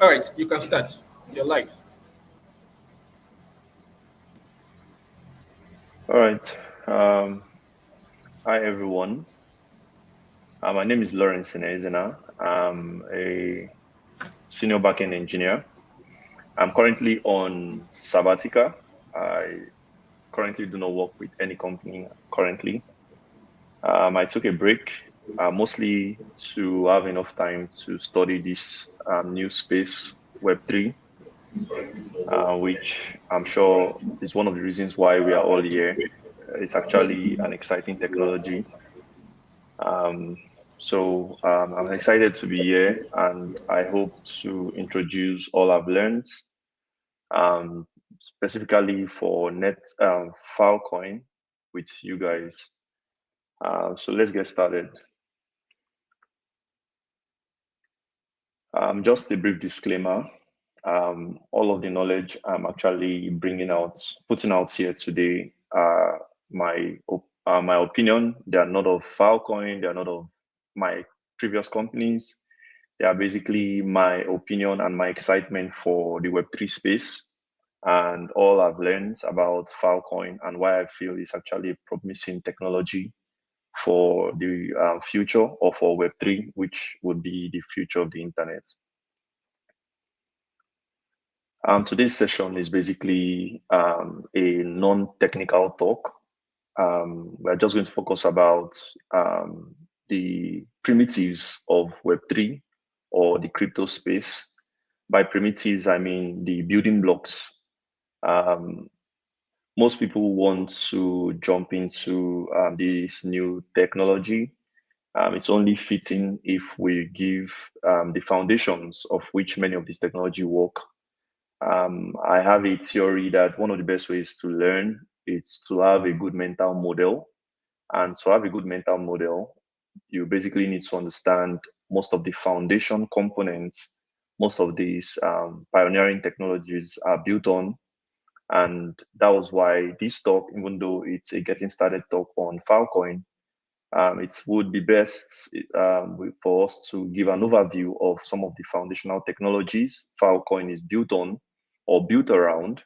All right, you can start. You're live. All right. Um, Hi, everyone. My name is Lawrence Inezena. I'm a senior backend engineer. I'm currently on Sabatica. I currently do not work with any company currently. I took a break mostly to have enough time to study this new space, Web3, which I'm sure is one of the reasons why we are all here. It's actually an exciting technology. Um, I'm excited to be here, and I hope to introduce all I've learned, um, specifically for Filecoin with you guys. So let's get started. Just a brief disclaimer. All of the knowledge I'm actually putting out here today are my opinion. They are not of Filecoin. They are not of my previous companies. They are basically my opinion and my excitement for the Web3 space and all I've learned about Filecoin and why I feel it's actually a promising technology for the future or for Web3, which would be the future of the internet. Today's session is basically a non-technical talk. We're just going to focus about the primitives of Web3 or the crypto space. By primitives, I mean the building blocks. Um, Most people want to jump into this new technology. It's only fitting if we give the foundations of which many of these technology work. I have a theory that one of the best ways to learn is to have a good mental model. And to have a good mental model, you basically need to understand most of the foundation components most of these pioneering technologies are built on. And that was why this talk, even though it's a getting started talk on Filecoin, it would be best for us to give an overview of some of the foundational technologies Filecoin is built on or built around,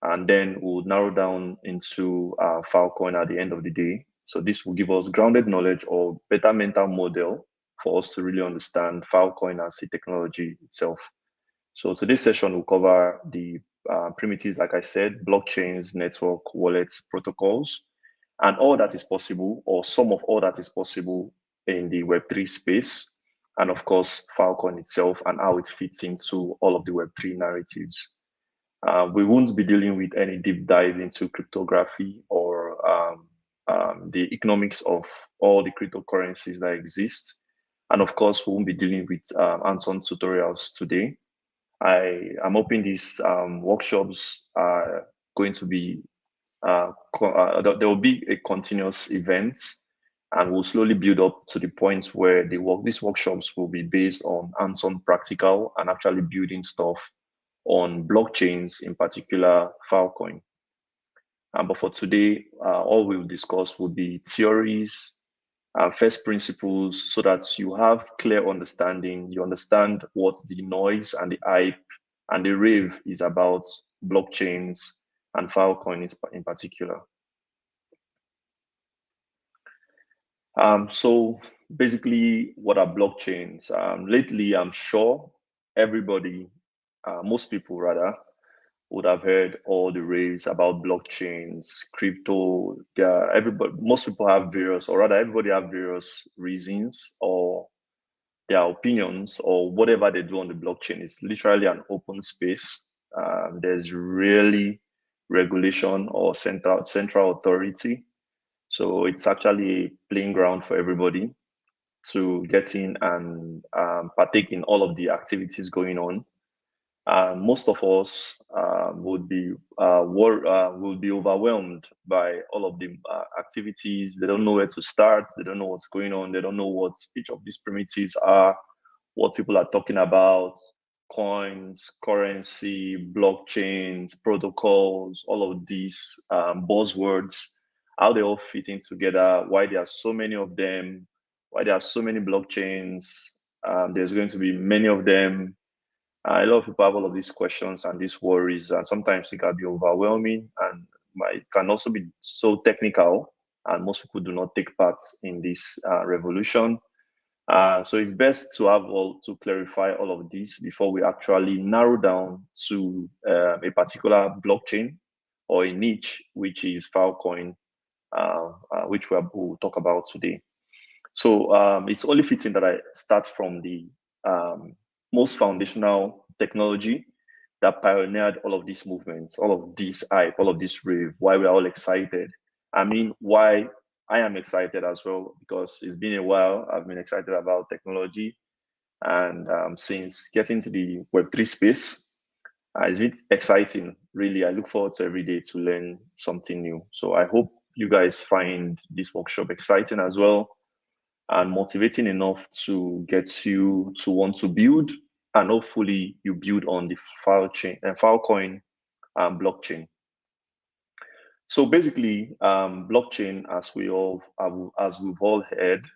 and then we'll narrow down into Filecoin at the end of the day. So this will give us grounded knowledge or better mental model for us to really understand Filecoin as a technology itself. So today's session will cover the primitives, like I said, blockchains, network, wallets, protocols, and all that is possible, or some of all that is possible in the Web3 space, and of course, Filecoin itself and how it fits into all of the Web3 narratives. We won't be dealing with any deep dive into cryptography or the economics of all the cryptocurrencies that exist. And of course, we won't be dealing with hands-on tutorials today. I am hoping these workshops are going to be there will be a continuous event, and we'll slowly build up to the point where these workshops will be based on hands-on practical and actually building stuff on blockchains, in particular Filecoin. But for today, all we'll discuss will be theories, first principles, so that you have clear understanding. You understand what the noise and the hype and the rave is about blockchains and Filecoin in particular. So basically, what are blockchains? Lately, I'm sure everybody, most people rather, would have heard all the raves about blockchains, crypto. Everybody, most people have various, or rather, everybody have various reasons or their opinions or whatever they do on the blockchain. It's literally an open space. There's really regulation or central authority. So it's actually a playing ground for everybody to get in and partake in all of the activities going on. Most of us would be overwhelmed by all of the activities. They don't know where to start. They don't know what's going on. They don't know what each of these primitives are, what people are talking about, coins, currency, blockchains, protocols, all of these buzzwords, how they all fit in together, why there are so many of them, why there are so many blockchains. There's going to be many of them, A lot of people have all of these questions and these worries, and sometimes it can be overwhelming and it can also be so technical, and most people do not take part in this revolution. So it's best to have all to clarify all of this before we actually narrow down to a particular blockchain or a niche, which is Filecoin, which we'll talk about today. So it's only fitting that I start from the most foundational technology that pioneered all of these movements, all of this hype, all of this rave, why we're all excited. I mean, why I am excited as well, because it's been a while. I've been excited about technology. And since getting to the Web3 space, it's been exciting, really. I look forward to every day to learn something new. So I hope you guys find this workshop exciting as well and motivating enough to get you to want to build, and hopefully you build on the Filecoin blockchain. So basically, blockchain, as we've all heard,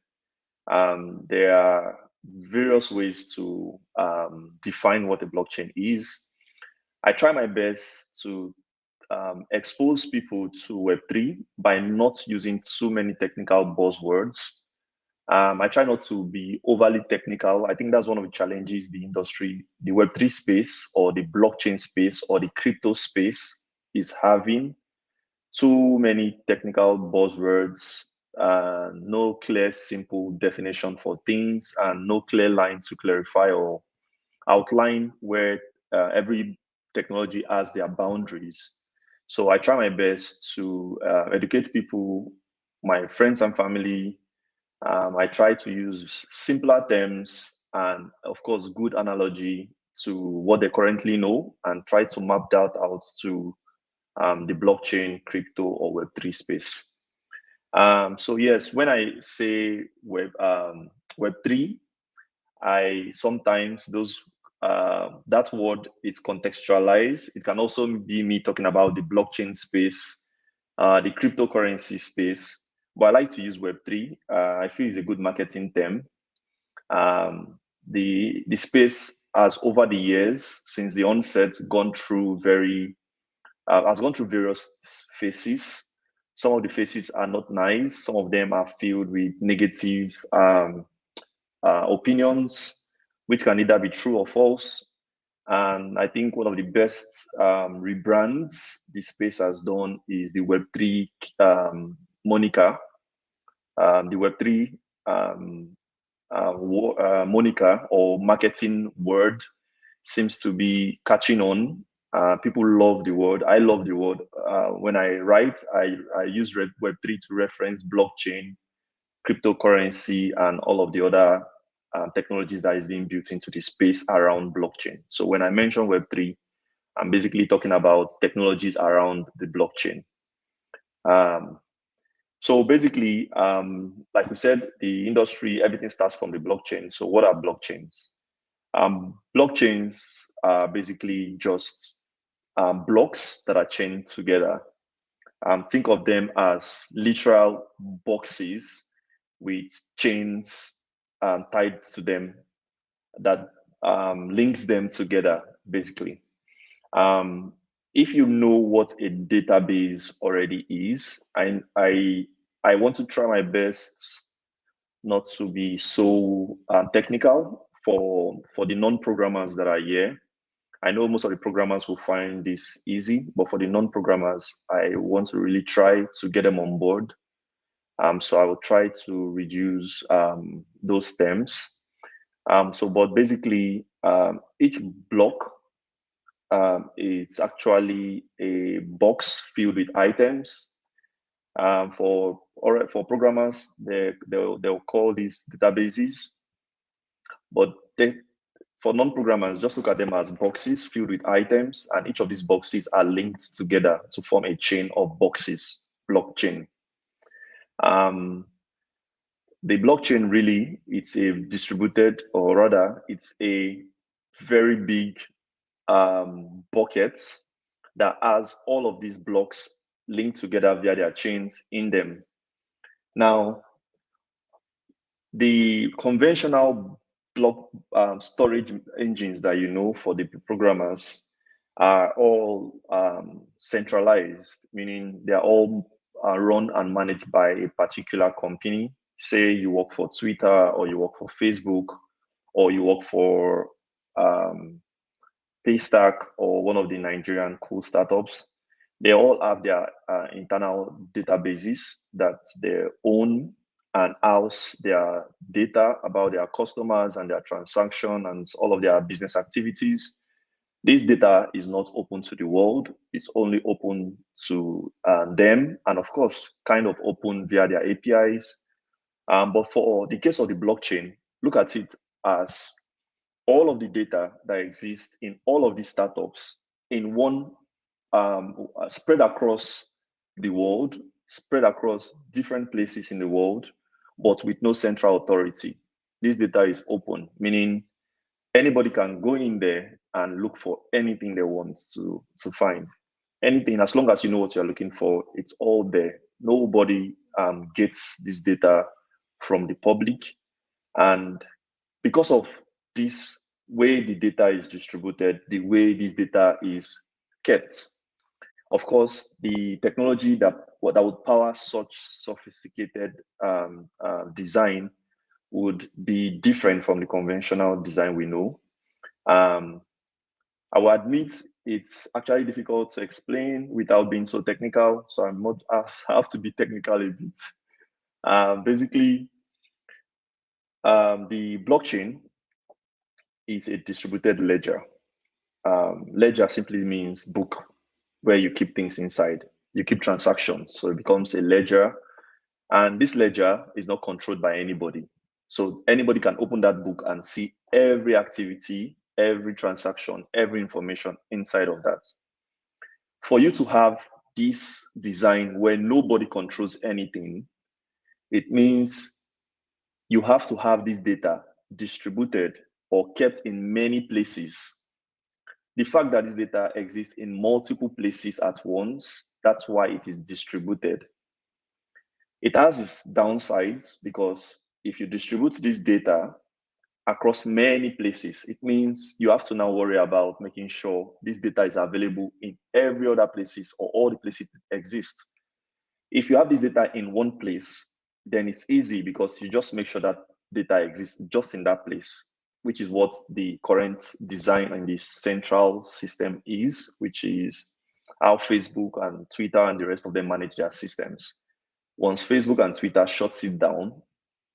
there are various ways to define what a blockchain is. I try my best to expose people to Web3 by not using too many technical buzzwords. I try not to be overly technical. I think that's one of the challenges the industry, the Web3 space or the blockchain space or the crypto space is having. Too many technical buzzwords, no clear, simple definition for things, and no clear line to clarify or outline where every technology has their boundaries. So I try my best to educate people, my friends and family. I try to use simpler terms and, of course, good analogy to what they currently know, and try to map that out to the blockchain, crypto, or Web3 space. So yes, when I say Web3, I sometimes that word is contextualized. It can also be me talking about the blockchain space, the cryptocurrency space, but I like to use Web3. I feel it's a good marketing term. The space has, over the years since the onset, gone through has gone through various phases. Some of the phases are not nice. Some of them are filled with negative opinions, which can either be true or false. And I think one of the best rebrands this space has done is the Web3 moniker. The Web3 moniker or marketing word seems to be catching on. People love the word. I love the word. When I write, I use Web3 to reference blockchain, cryptocurrency, and all of the other technologies that is being built into the space around blockchain. So when I mention Web3, I'm basically talking about technologies around the blockchain. So basically, like we said, the industry, everything starts from the blockchain. So what are blockchains? Blockchains are basically just blocks that are chained together. Think of them as literal boxes with chains tied to them that links them together, basically. If you know what a database already is, I want to try my best not to be so technical for the non-programmers that are here. I know most of the programmers will find this easy, but for the non-programmers, I want to really try to get them on board. So I will try to reduce those terms. But basically, each block is actually a box filled with items. For programmers, they'll call these databases, but for non-programmers, just look at them as boxes filled with items, and each of these boxes are linked together to form a chain of boxes, blockchain. The blockchain really, it's a distributed, or rather, it's a very big bucket that has all of these blocks linked together via their chains in them. Now, the conventional block storage engines that you know for the programmers are all centralized, meaning they are all run and managed by a particular company. Say you work for Twitter, or you work for Facebook, or you work for Paystack, or one of the Nigerian cool startups. They all have their internal databases that they own and house their data about their customers and their transaction and all of their business activities. This data is not open to the world. It's only open to them, and of course, kind of open via their APIs. But for the case of the blockchain, look at it as all of the data that exists in all of these startups in one, spread across the world, spread across different places in the world, but with no central authority. This data is open, meaning anybody can go in there and look for anything they want to find. Anything, as long as you know what you're looking for, it's all there. Nobody gets this data from the public. And because of this way the data is distributed, the way this data is kept, of course, the technology that would power such sophisticated design would be different from the conventional design we know. I will admit it's actually difficult to explain without being so technical, so I have to be technical a bit. Basically, the blockchain is a distributed ledger. Ledger simply means book, where you keep things inside. You keep transactions, so it becomes a ledger. And this ledger is not controlled by anybody. So anybody can open that book and see every activity, every transaction, every information inside of that. For you to have this design where nobody controls anything, it means you have to have this data distributed or kept in many places. The fact that this data exists in multiple places at once, that's why it is distributed. It has its downsides, because if you distribute this data across many places, it means you have to now worry about making sure this data is available in every other places, or all the places it exists. If you have this data in one place, then it's easy, because you just make sure that data exists just in that place, which is what the current design and the central system is, which is how Facebook and Twitter and the rest of them manage their systems. Once Facebook and Twitter shuts it down,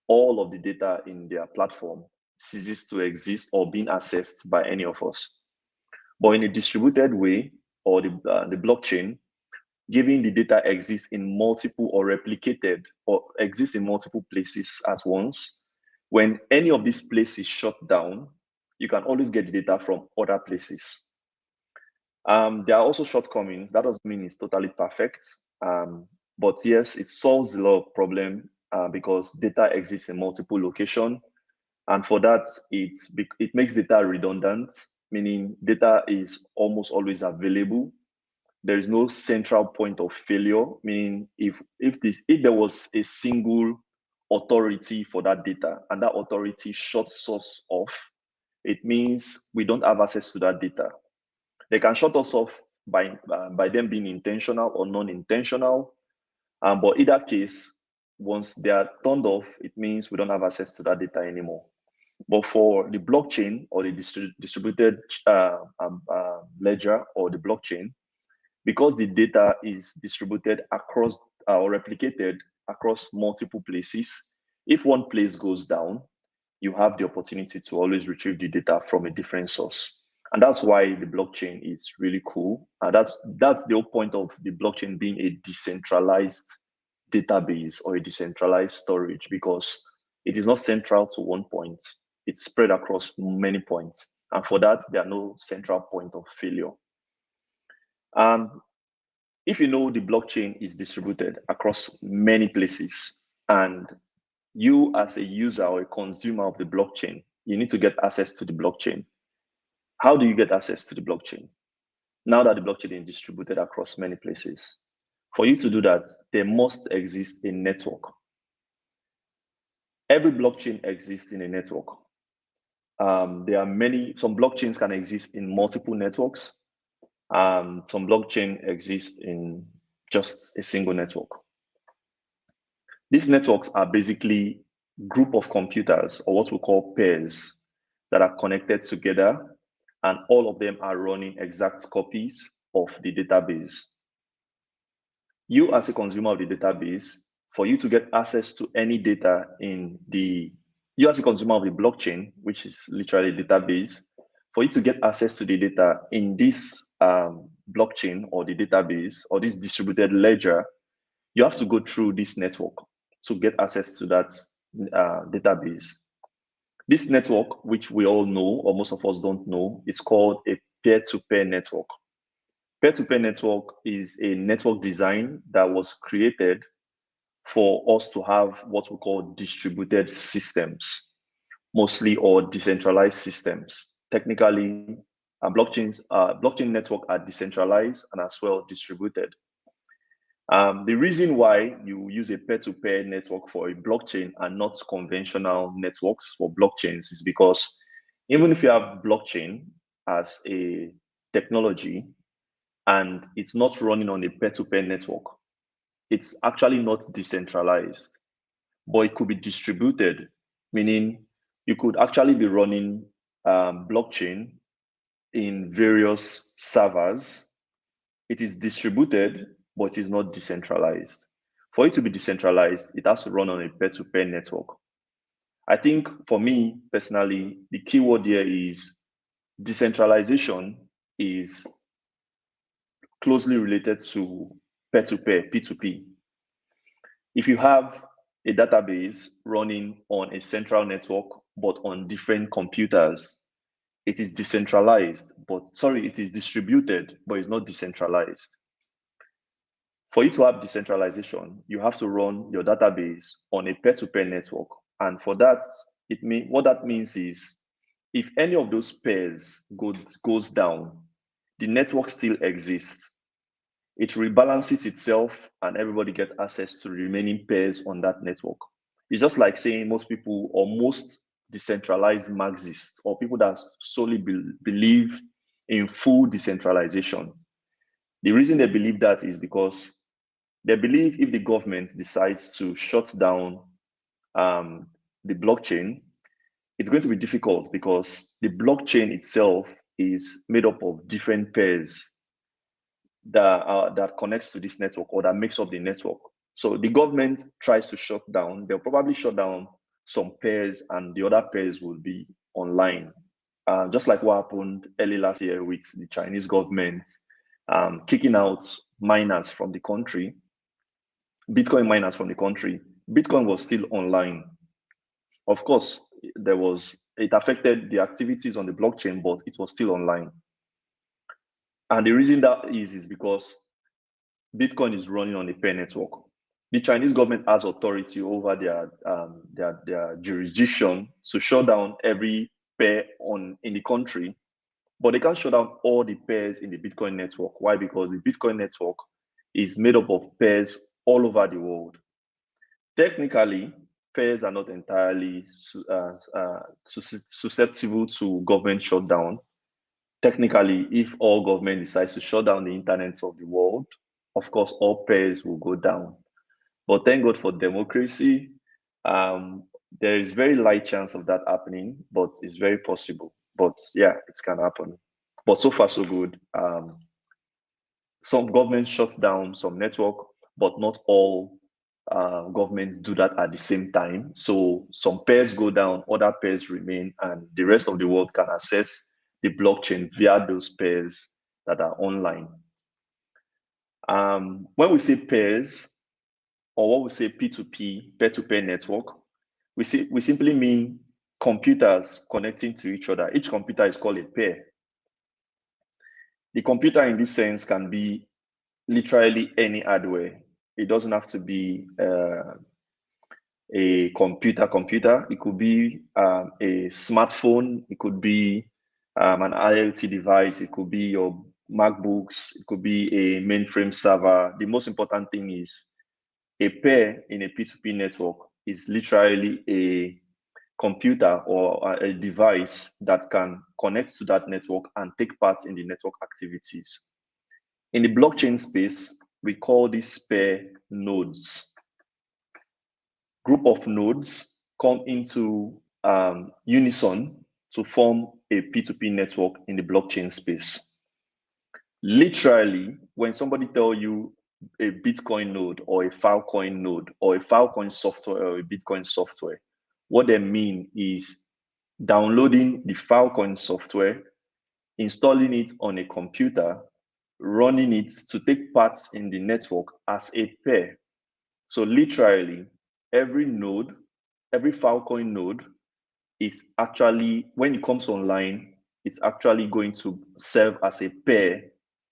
all of the data in their platform ceases to exist or being accessed by any of us. But in a distributed way, or the blockchain, giving the data exists in multiple or replicated or exists in multiple places at once, when any of these places shut down, you can always get the data from other places. There are also shortcomings. That doesn't mean it's totally perfect. But yes, it solves a lot of problem because data exists in multiple locations. And for that, it makes data redundant, meaning data is almost always available. There is no central point of failure, meaning if there was a single authority for that data and that authority shuts us off, it means we don't have access to that data. They can shut us off by them being intentional or non-intentional, but either case, once they are turned off, it means we don't have access to that data anymore. But for the blockchain, or the distributed ledger, or the blockchain, because the data is distributed across or replicated across multiple places, if one place goes down, you have the opportunity to always retrieve the data from a different source. And that's why the blockchain is really cool. And that's the whole point of the blockchain being a decentralized database or a decentralized storage, because it is not central to one point. It's spread across many points. And for that, there are no central point of failure. If you know the blockchain is distributed across many places, and you as a user or a consumer of the blockchain, you need to get access to the blockchain. How do you get access to the blockchain? Now that the blockchain is distributed across many places, for you to do that, there must exist a network. Every blockchain exists in a network. There are some blockchains can exist in multiple networks. Some blockchain exists in just a single network. These networks are basically group of computers, or what we call pairs, that are connected together, and all of them are running exact copies of the database. You as a consumer of the database, for you to get access to any data you as a consumer of the blockchain, which is literally a database, for you to get access to the data in this blockchain or the database or this distributed ledger, you have to go through this network to get access to that database. This network, which we all know, or most of us don't know, is called a peer-to-peer network. Peer-to-peer network is a network design that was created for us to have what we call distributed systems, mostly, or decentralized systems. Technically, blockchain network are decentralized and as well distributed. The reason why you use a peer-to-peer network for a blockchain and not conventional networks for blockchains is because even if you have blockchain as a technology and it's not running on a peer-to-peer network, it's actually not decentralized, but it could be distributed, meaning you could actually be running blockchain in various servers. It is distributed, but it is not decentralized. For it to be decentralized, it has to run on a peer-to-peer network. I think for me personally, the key word here is decentralization is closely related to peer-to-peer, P2P. If you have a database running on a central network, but on different computers, it is decentralized, it is distributed, but it's not decentralized. For you to have decentralization, you have to run your database on a peer-to-peer network. And for that, what that means is if any of those pairs goes down, the network still exists. It rebalances itself and everybody gets access to the remaining pairs on that network. It's just like saying most people or most decentralized Marxists or people that solely believe in full decentralization. The reason they believe that is because they believe if the government decides to shut down the blockchain, it's going to be difficult because the blockchain itself is made up of different pairs that connects to this network or that makes up the network. So the government tries to shut down, they'll probably shut down some pairs and the other pairs will be online. Just like what happened early last year with the Chinese government kicking out miners from the country, Bitcoin miners from the country. Bitcoin was still online. Of course, it affected the activities on the blockchain, but it was still online. And the reason that is because Bitcoin is running on a pair network. The Chinese government has authority over their jurisdiction to shut down every pair in the country, but they can't shut down all the pairs in the Bitcoin network. Why? Because the Bitcoin network is made up of pairs all over the world. Technically, pairs are not entirely susceptible to government shutdown. Technically, if all government decides to shut down the internet of the world, of course, all pairs will go down. But thank God for democracy. There is very light chance of that happening, but it's very possible. But yeah, it can happen. But so far, so good. Some governments shut down some network, but not all governments do that at the same time. So some pairs go down, other pairs remain, and the rest of the world can access the blockchain via those pairs that are online. When we say pairs, or what we say P2P, peer-to-peer network, we simply mean computers connecting to each other. Each computer is called a pair. The computer in this sense can be literally any hardware. It doesn't have to be a computer. It could be a smartphone. It could be an IoT device. It could be your MacBooks. It could be a mainframe server. The most important thing is a pair in a P2P network is literally a computer or a device that can connect to that network and take part in the network activities. In the blockchain space, we call these pair nodes. Group of nodes come into unison to form a P2P network in the blockchain space. Literally, when somebody tell you a Bitcoin node or a Filecoin node or a Filecoin software or a Bitcoin software, what they mean is downloading the Filecoin software, installing it on a computer, running it to take part in the network as a pair. So literally, every node, every Filecoin node is actually, when it comes online, it's actually going to serve as a pair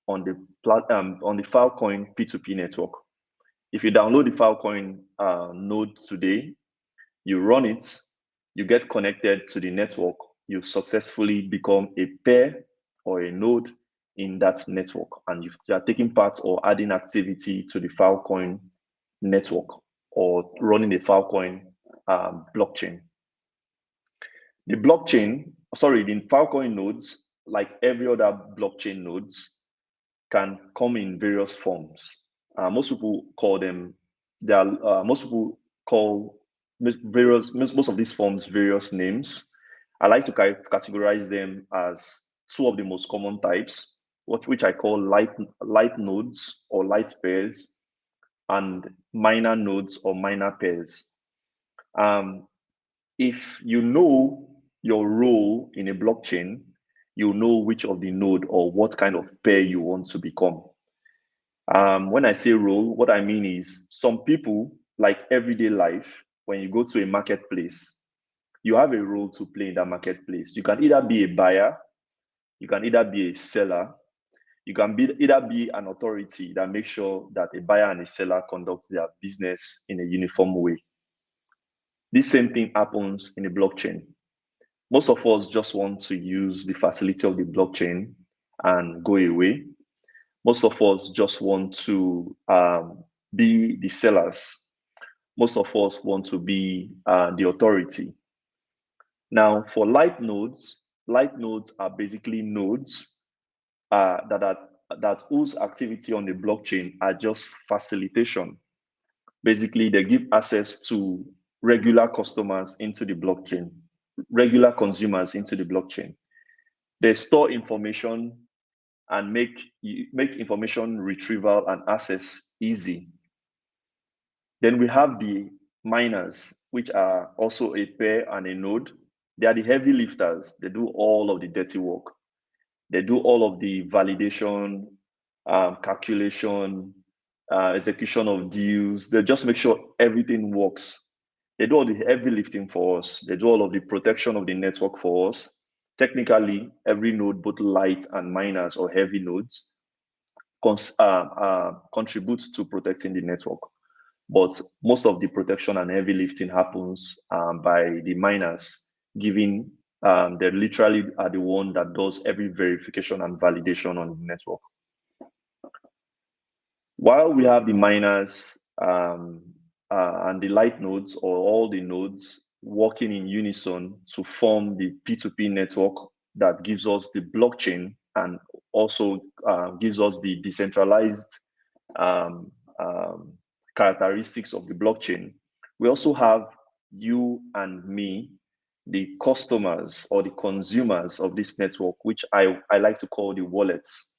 on the Filecoin P2P network. If you download the Filecoin node today, you run it, you get connected to the network, you've successfully become a pair or a node in that network, and you are taking part or adding activity to the Filecoin network or running the Filecoin blockchain. The Filecoin nodes, like every other blockchain nodes, can come in various forms. Most people call them, most people call most of these forms various names. I like to categorize them as two of the most common types, which I call light nodes or light pairs, and minor nodes or minor pairs. If you know your role in a blockchain, you know which of the node or what kind of pair you want to become. When I say role, what I mean is some people, like everyday life, when you go to a marketplace, you have a role to play in that marketplace. You can either be a buyer, you can either be a seller, you can either be an authority that makes sure that a buyer and a seller conduct their business in a uniform way. This same thing happens in a blockchain. Most of us just want to use the facility of the blockchain and go away. Most of us just want to be the sellers. Most of us want to be the authority. Now, for light nodes are basically nodes that whose activity on the blockchain are just facilitation. Basically, they give access to regular customers into the blockchain, regular consumers into the blockchain. They store information and make information retrieval and access easy. Then we have the miners, which are also a pair and a node. They are the heavy lifters. They do all of the dirty work. They do all of the validation, calculation, execution of deals. They just make sure everything works. They do all the heavy lifting for us. They do all of the protection of the network for us. Technically, every node, both light and miners or heavy nodes, contributes to protecting the network. But most of the protection and heavy lifting happens by the miners, giving they literally are the one that does every verification and validation on the network. While we have the miners and the light nodes or all the nodes working in unison to form the P2P network that gives us the blockchain and also gives us the decentralized characteristics of the blockchain, we also have you and me, the customers or the consumers of this network, which I like to call the wallets.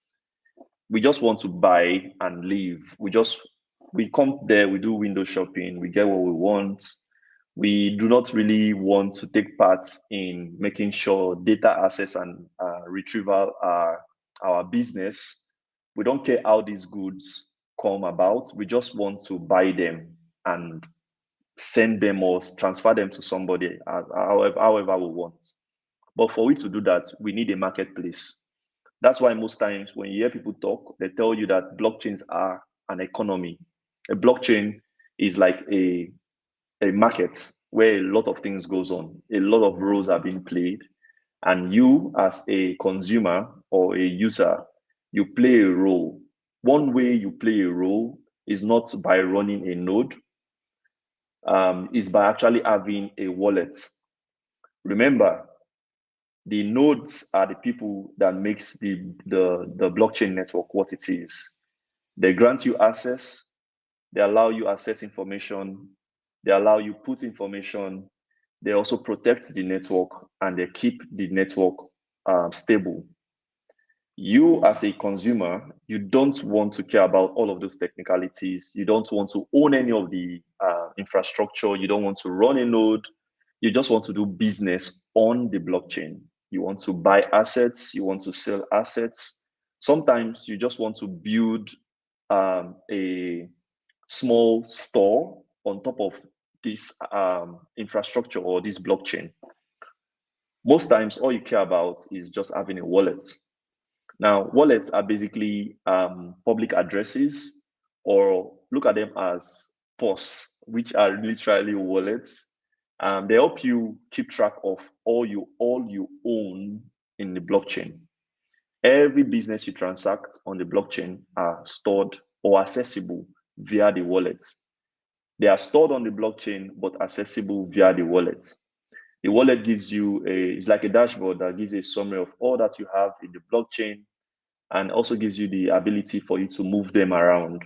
We just want to buy and leave. We come there, we do window shopping, we get what we want. We do not really want to take part in making sure data access and retrieval are our business. We don't care how these goods come about. We just want to buy them and send them or transfer them to somebody however we want. But for we to do that, we need a marketplace. That's why most times when you hear people talk, they tell you that blockchains are an economy. A blockchain is like a market where a lot of things goes on. A lot of roles are being played. And you as a consumer or a user, you play a role. One way you play a role is not by running a node, is by actually having a wallet. Remember, the nodes are the people that makes the blockchain network what it is. They grant you access, they allow you access information, they allow you put information, they also protect the network, and they keep the network stable. You as a consumer, you don't want to care about all of those technicalities. You don't want to own any of the infrastructure. You don't want to run a node. You just want to do business on the blockchain. You want to buy assets. You want to sell assets. Sometimes you just want to build a small store on top of this infrastructure or this blockchain. Most times, all you care about is just having a wallet. Now, wallets are basically public addresses, or look at them as POS, which are literally wallets. They help you keep track of all you own in the blockchain. Every business you transact on the blockchain are stored or accessible via the wallet. They are stored on the blockchain but accessible via the wallet. The wallet gives you it's like a dashboard that gives a summary of all that you have in the blockchain, and also gives you the ability for you to move them around.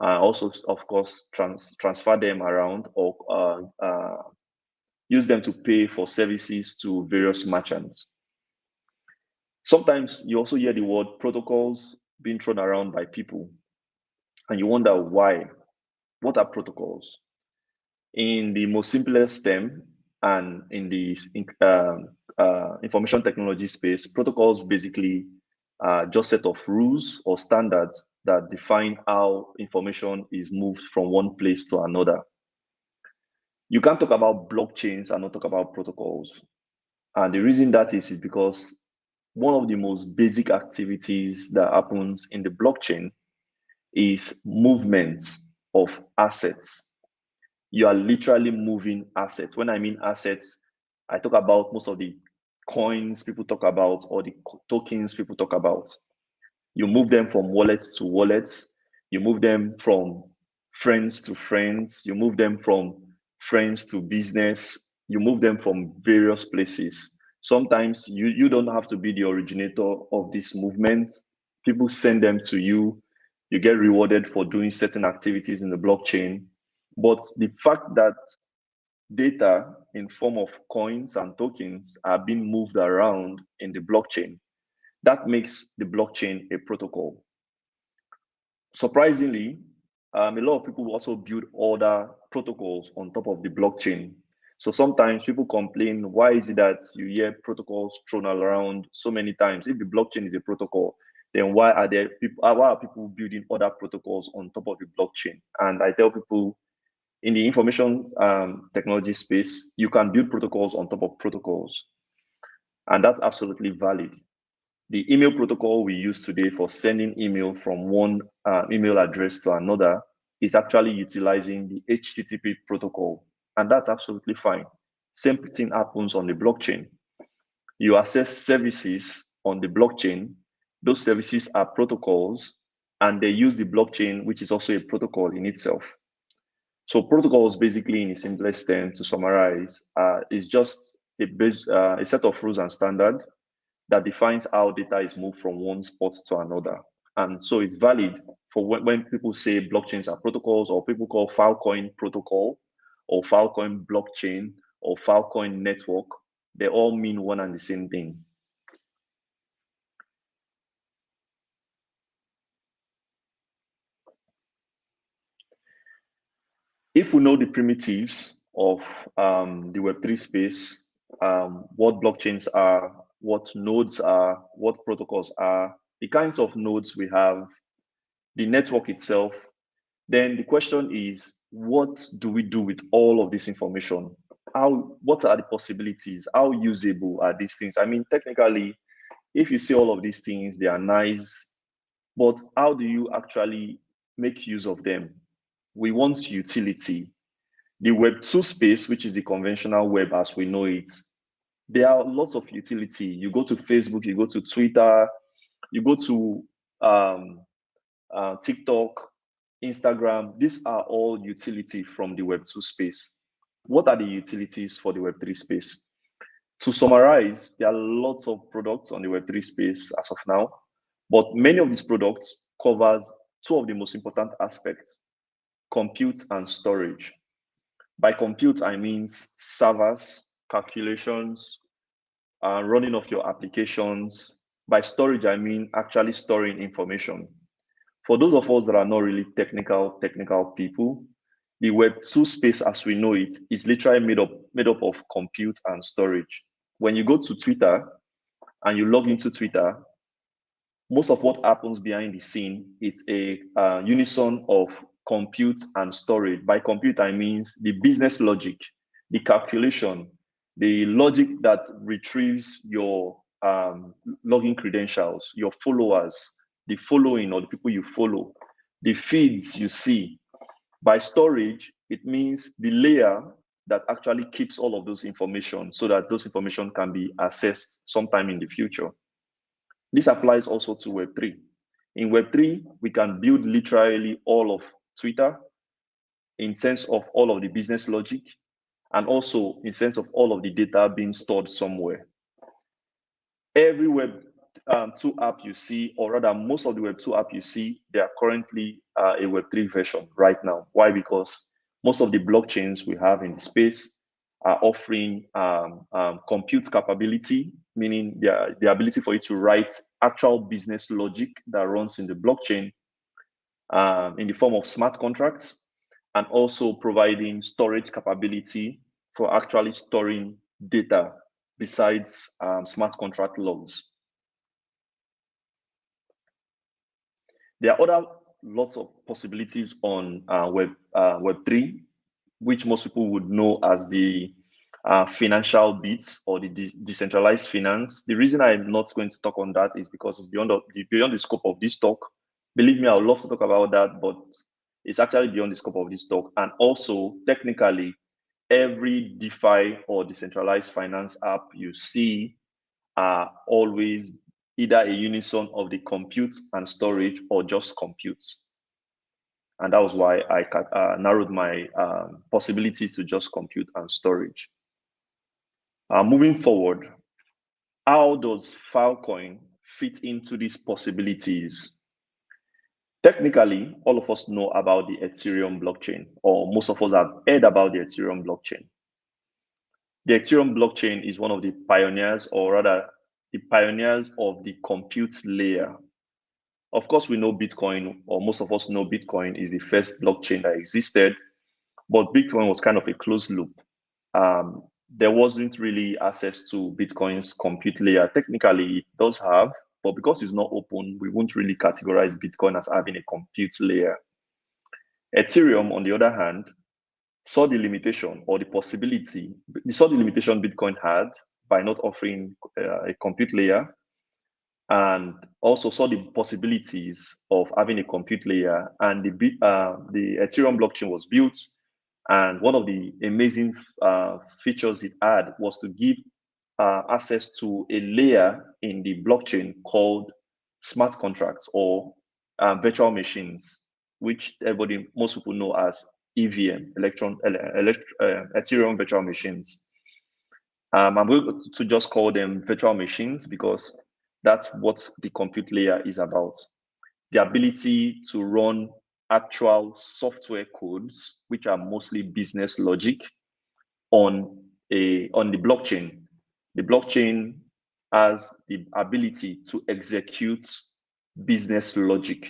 Also, of course, transfer them around, or use them to pay for services to various merchants. Sometimes you also hear the word protocols being thrown around by people, and you wonder why. What are protocols? In the most simplest term, and in the information technology space, protocols basically just set of rules or standards that define how information is moved from one place to another. You can't talk about blockchains and not talk about protocols. And the reason that is because one of the most basic activities that happens in the blockchain is movements of assets. You are literally moving assets. When I mean assets, I talk about most of the coins people talk about, or the tokens people talk about. You move them from wallets to wallets. You move them from friends to friends. You move them from friends to business. You move them from various places. Sometimes you don't have to be the originator of this movement. People send them to you. You get rewarded for doing certain activities in the blockchain. But the fact that data in form of coins and tokens are being moved around in the blockchain, that makes the blockchain a protocol. Surprisingly, a lot of people also build other protocols on top of the blockchain. So sometimes people complain, why is it that you hear protocols thrown around so many times? If the blockchain is a protocol, then why are people building other protocols on top of the blockchain? And I tell people, in the information technology space, you can build protocols on top of protocols, and that's absolutely valid. The email protocol we use today for sending email from one email address to another is actually utilizing the HTTP protocol, and that's absolutely fine. Same thing happens on the blockchain. You access services on the blockchain. Those services are protocols, and they use the blockchain, which is also a protocol in itself. So protocols, basically, in its simplest term, to summarize, is just a set of rules and standards that defines how data is moved from one spot to another. And so it's valid for when people say blockchains are protocols, or people call Filecoin protocol, or Filecoin blockchain, or Filecoin network. They all mean one and the same thing. If we know the primitives of the Web3 space, what blockchains are, what nodes are, what protocols are, the kinds of nodes we have, the network itself, then the question is, what do we do with all of this information? What are the possibilities? How usable are these things? I mean, technically, if you see all of these things, they are nice, but how do you actually make use of them? We want utility. The Web2 space, which is the conventional web as we know it, there are lots of utility. You go to Facebook, you go to Twitter, you go to TikTok, Instagram. These are all utility from the Web2 space. What are the utilities for the Web3 space? To summarize, there are lots of products on the Web3 space as of now, but many of these products covers two of the most important aspects: compute and storage. By compute, I mean servers, calculations, running of your applications. By storage, I mean actually storing information. For those of us that are not really technical people, the Web2 space as we know it is literally made up of compute and storage. When you go to Twitter and you log into Twitter, most of what happens behind the scene is a unison of compute and storage. By compute, I mean the business logic, the calculation, the logic that retrieves your login credentials, your followers, the following or the people you follow, the feeds you see. By storage, it means the layer that actually keeps all of those information so that those information can be accessed sometime in the future. This applies also to Web3. In Web3, we can build literally all of Twitter in sense of all of the business logic and also in sense of all of the data being stored somewhere. Every Web2 app you see, or rather most of the Web2 app you see, they are currently a Web3 version right now. Why? Because most of the blockchains we have in the space are offering compute capability, meaning the ability for you to write actual business logic that runs in the blockchain in the form of smart contracts, and also providing storage capability for actually storing data besides smart contract logs. There are other lots of possibilities on Web3, which most people would know as the financial bits or the decentralized finance. The reason I'm not going to talk on that is because it's beyond the scope of this talk. Believe me, I would love to talk about that, but it's actually beyond the scope of this talk. And also, technically, every DeFi or decentralized finance app you see are always either a unison of the compute and storage or just compute. And that was why I narrowed my possibilities to just compute and storage. Moving forward, how does Filecoin fit into these possibilities? Technically, all of us know about the Ethereum blockchain, or most of us have heard about the Ethereum blockchain. The Ethereum blockchain is one of the pioneers, or rather, the pioneers of the compute layer. Of course, we know Bitcoin, or most of us know Bitcoin is the first blockchain that existed, but Bitcoin was kind of a closed loop. There wasn't really access to Bitcoin's compute layer. Technically, it does have, but because it's not open, we won't really categorize Bitcoin as having a compute layer. Ethereum, on the other hand, saw the limitation or the possibility, saw the limitation Bitcoin had by not offering a compute layer, and also saw the possibilities of having a compute layer. And the Ethereum blockchain was built, and one of the amazing features it had was to give access to a layer in the blockchain called smart contracts or virtual machines, which most people know as EVM, Ethereum virtual machines. I'm going to just call them virtual machines because that's what the compute layer is about. The ability to run actual software codes, which are mostly business logic, on the blockchain. The blockchain has the ability to execute business logic.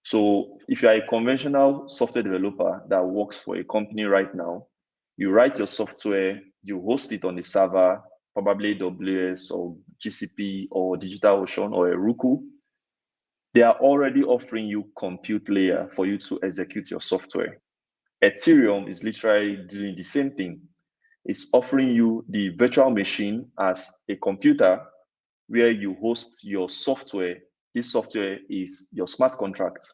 So if you're a conventional software developer that works for a company right now, you write your software, you host it on the server, probably AWS or GCP or DigitalOcean or Heroku. They are already offering you compute layer for you to execute your software. Ethereum is literally doing the same thing. It's offering you the virtual machine as a computer where you host your software. This software is your smart contract.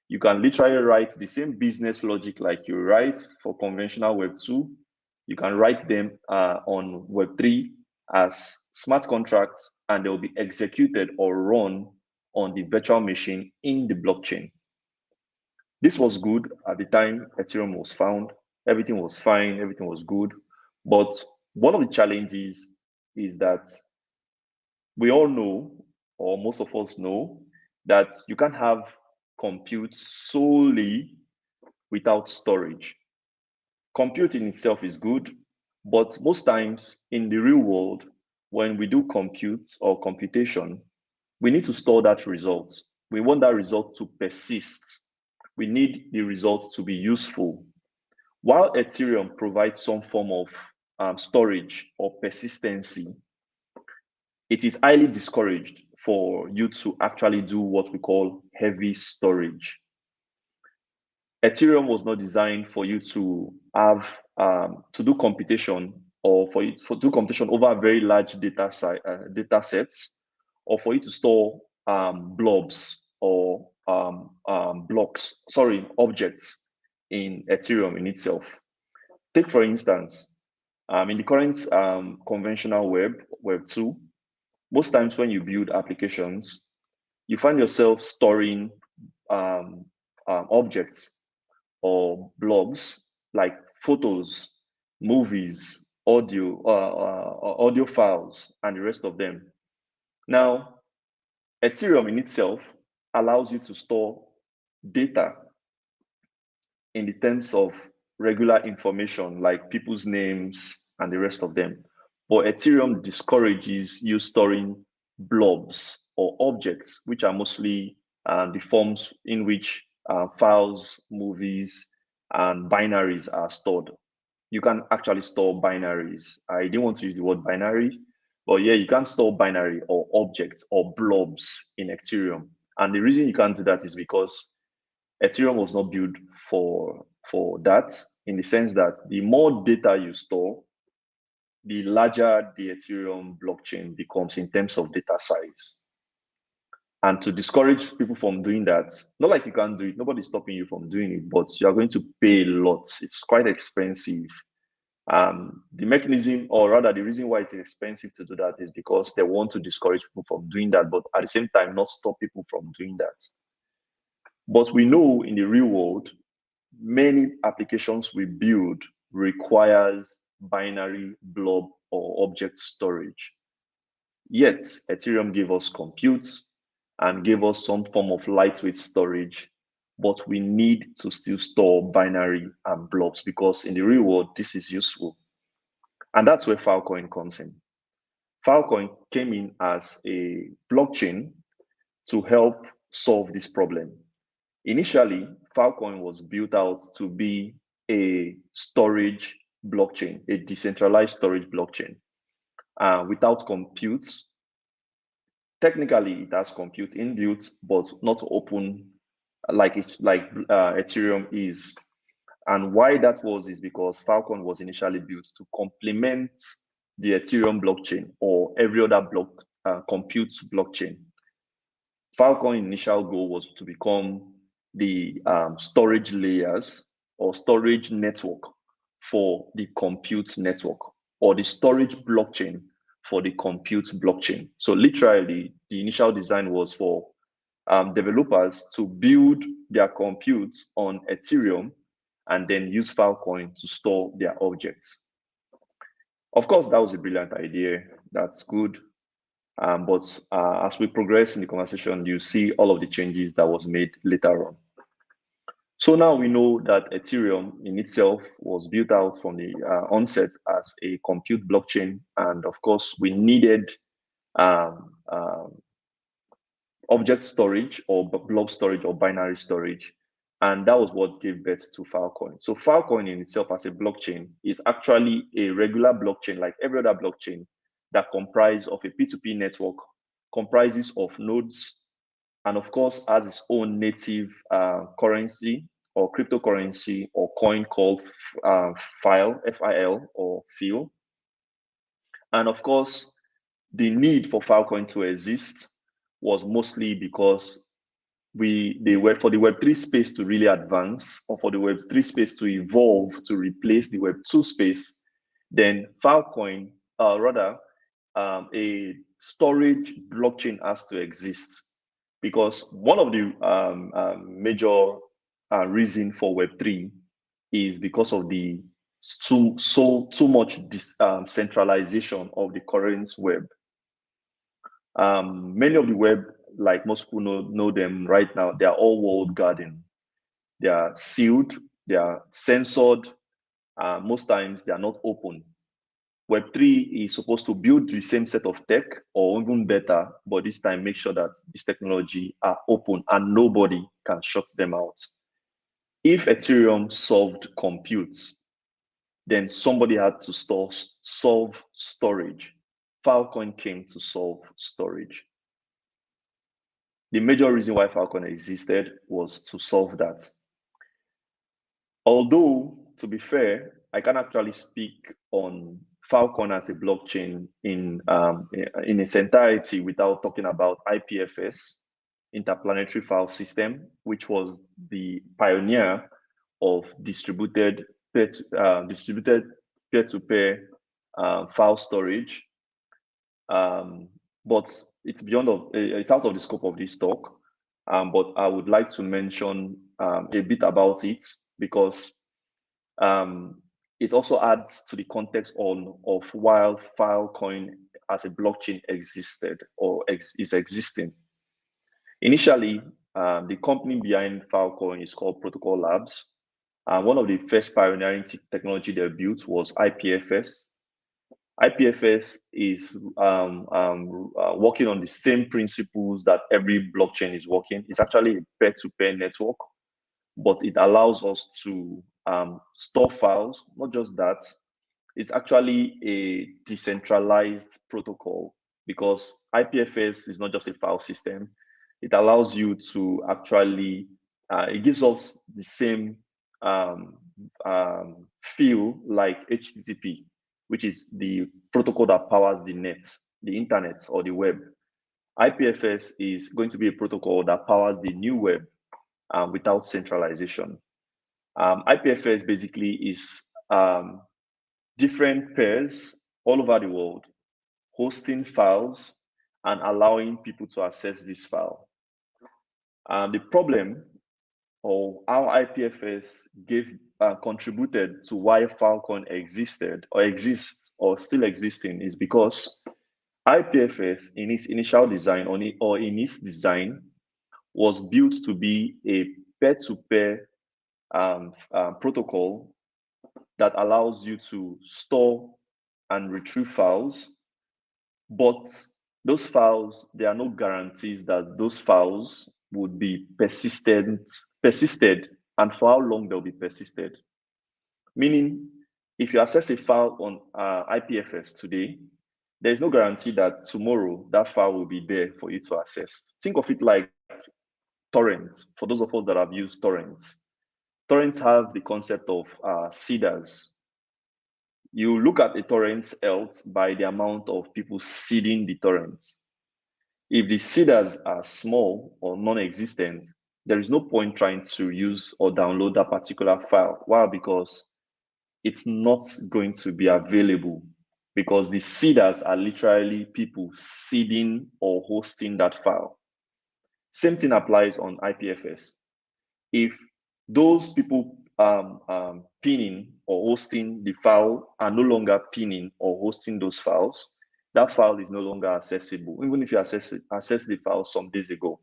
You can literally write the same business logic like you write for conventional Web2. You can write them on Web3 as smart contracts, and they will be executed or run on the virtual machine in the blockchain. This was good at the time Ethereum was found. Everything was fine, everything was good. But one of the challenges is that we all know, or most of us know, that you can't have compute solely without storage. Compute in itself is good, but most times in the real world, when we do compute or computation, we need to store that result. We want that result to persist. We need the result to be useful. While Ethereum provides some form of storage or persistency, it is highly discouraged for you to actually do what we call heavy storage. Ethereum was not designed for you to have to do computation, or for you to do computation over very large data sets, or for you to store blobs or blocks, sorry, objects in Ethereum in itself. Take for instance, in the current conventional Web 2, most times when you build applications, you find yourself storing objects or blogs like photos, movies, audio files, and the rest of them. Now, Ethereum in itself allows you to store data in the terms of regular information like people's names and the rest of them. But Ethereum discourages you storing blobs or objects, which are mostly the forms in which files, movies, and binaries are stored. You can actually store binaries. I didn't want to use the word binary, but yeah, you can store binary or objects or blobs in Ethereum. And the reason you can't do that is because Ethereum was not built for that, in the sense that the more data you store, the larger the Ethereum blockchain becomes in terms of data size. And to discourage people from doing that, not like you can't do it, nobody's stopping you from doing it, but you are going to pay a lot. It's quite expensive. The mechanism, or rather the reason why it's expensive to do that, is because they want to discourage people from doing that, but at the same time not stop people from doing that. But we know in the real world, many applications we build requires binary, blob, or object storage. Yet Ethereum gave us compute and gave us some form of lightweight storage, but we need to still store binary and blobs because in the real world, this is useful. And that's where Filecoin comes in. Filecoin came in as a blockchain to help solve this problem. Initially, Filecoin was built out to be a storage blockchain, a decentralized storage blockchain without compute. Technically, it has compute inbuilt, but not open like Ethereum is. And why that was is because Filecoin was initially built to complement the Ethereum blockchain or every other compute blockchain. Filecoin initial goal was to become the storage layers or storage network for the compute network, or the storage blockchain for the compute blockchain. So literally, the initial design was for developers to build their compute on Ethereum and then use Filecoin to store their objects. Of course, that was a brilliant idea. That's good. But as we progress in the conversation, you see all of the changes that was made later on. So now we know that Ethereum in itself was built out from the onset as a compute blockchain. And of course, we needed object storage or blob storage or binary storage. And that was what gave birth to Filecoin. So Filecoin in itself as a blockchain is actually a regular blockchain, like every other blockchain, that comprises of a P2P network, comprises of nodes, and of course has its own native currency or cryptocurrency or coin called FIL, FIL or FIL. And of course, the need for Filecoin to exist was mostly because for the Web3 space to really advance, or for the Web3 space to evolve to replace the Web2 space, then Filecoin, a storage blockchain has to exist. Because one of the major reason for Web3 is because of the too much centralization of the current web. Many of the web, like most people know them right now, they are all walled garden. They are sealed, they are censored. Most times they are not open. Web3 is supposed to build the same set of tech or even better, but this time make sure that this technology are open and nobody can shut them out. If Ethereum solved compute, then somebody had to solve storage. Filecoin came to solve storage. The major reason why Filecoin existed was to solve that. Although, to be fair, I can actually speak on Filecoin as a blockchain in its entirety without talking about IPFS, Interplanetary File System, which was the pioneer of distributed peer-to-peer file storage. But it's it's out of the scope of this talk. But I would like to mention a bit about it because it also adds to the context of why Filecoin as a blockchain existed or is existing. Initially, the company behind Filecoin is called Protocol Labs. One of the first pioneering technology they built was IPFS. IPFS is working on the same principles that every blockchain is working. It's actually a peer-to-peer network, but it allows us to store files. Not just that, it's actually a decentralized protocol because IPFS is not just a file system. It allows you to actually, it gives us the same feel like HTTP, which is the protocol that powers the net, the internet or the web. IPFS is going to be a protocol that powers the new web without centralization. IPFS basically is different pairs all over the world hosting files and allowing people to access this file. The problem or how IPFS contributed to why Filecoin existed or exists or still existing is because IPFS in its initial design or in its design was built to be a peer-to-peer protocol that allows you to store and retrieve files, but those files, there are no guarantees that those files would be persisted, and for how long they'll be persisted. Meaning, if you access a file on IPFS today, there's no guarantee that tomorrow that file will be there for you to access. Think of it like torrents. For those of us that have used torrents, torrents have the concept of seeders. You look at a torrent's health by the amount of people seeding the torrent. If the seeders are small or non-existent, there is no point trying to use or download that particular file. Why? Because it's not going to be available because the seeders are literally people seeding or hosting that file. Same thing applies on IPFS. If those people pinning or hosting the file are no longer pinning or hosting those files, that file is no longer accessible, even if you access the file some days ago.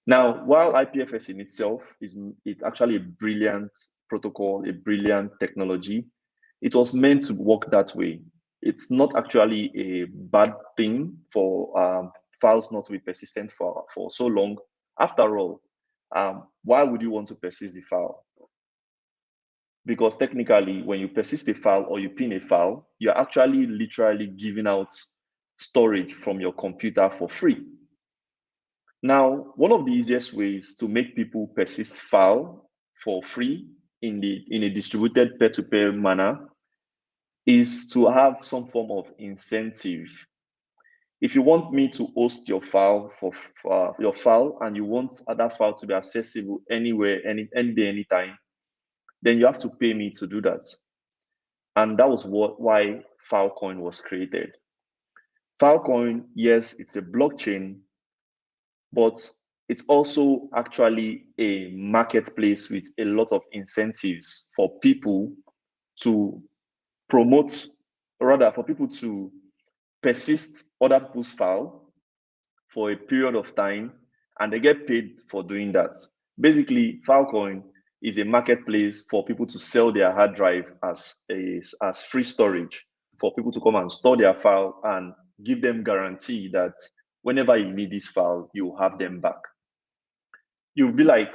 Now, while IPFS in itself it's actually a brilliant protocol, a brilliant technology, it was meant to work that way. It's not actually a bad thing for files not to be persistent for so long. After all, why would you want to persist the file? Because technically, when you persist a file or you pin a file, you're actually literally giving out storage from your computer for free. Now, one of the easiest ways to make people persist file for free in a distributed peer-to-peer manner is to have some form of incentive. If you want me to host your file for your file and you want that file to be accessible anywhere, any day, anytime, then you have to pay me to do that. And that was why Filecoin was created. Filecoin, yes, it's a blockchain, but it's also actually a marketplace with a lot of incentives for people to promote, rather for people to persist other people's file for a period of time, and they get paid for doing that. Basically, Filecoin is a marketplace for people to sell their hard drive as free storage for people to come and store their file and give them guarantee that whenever you need this file, you have them back. You'll be like,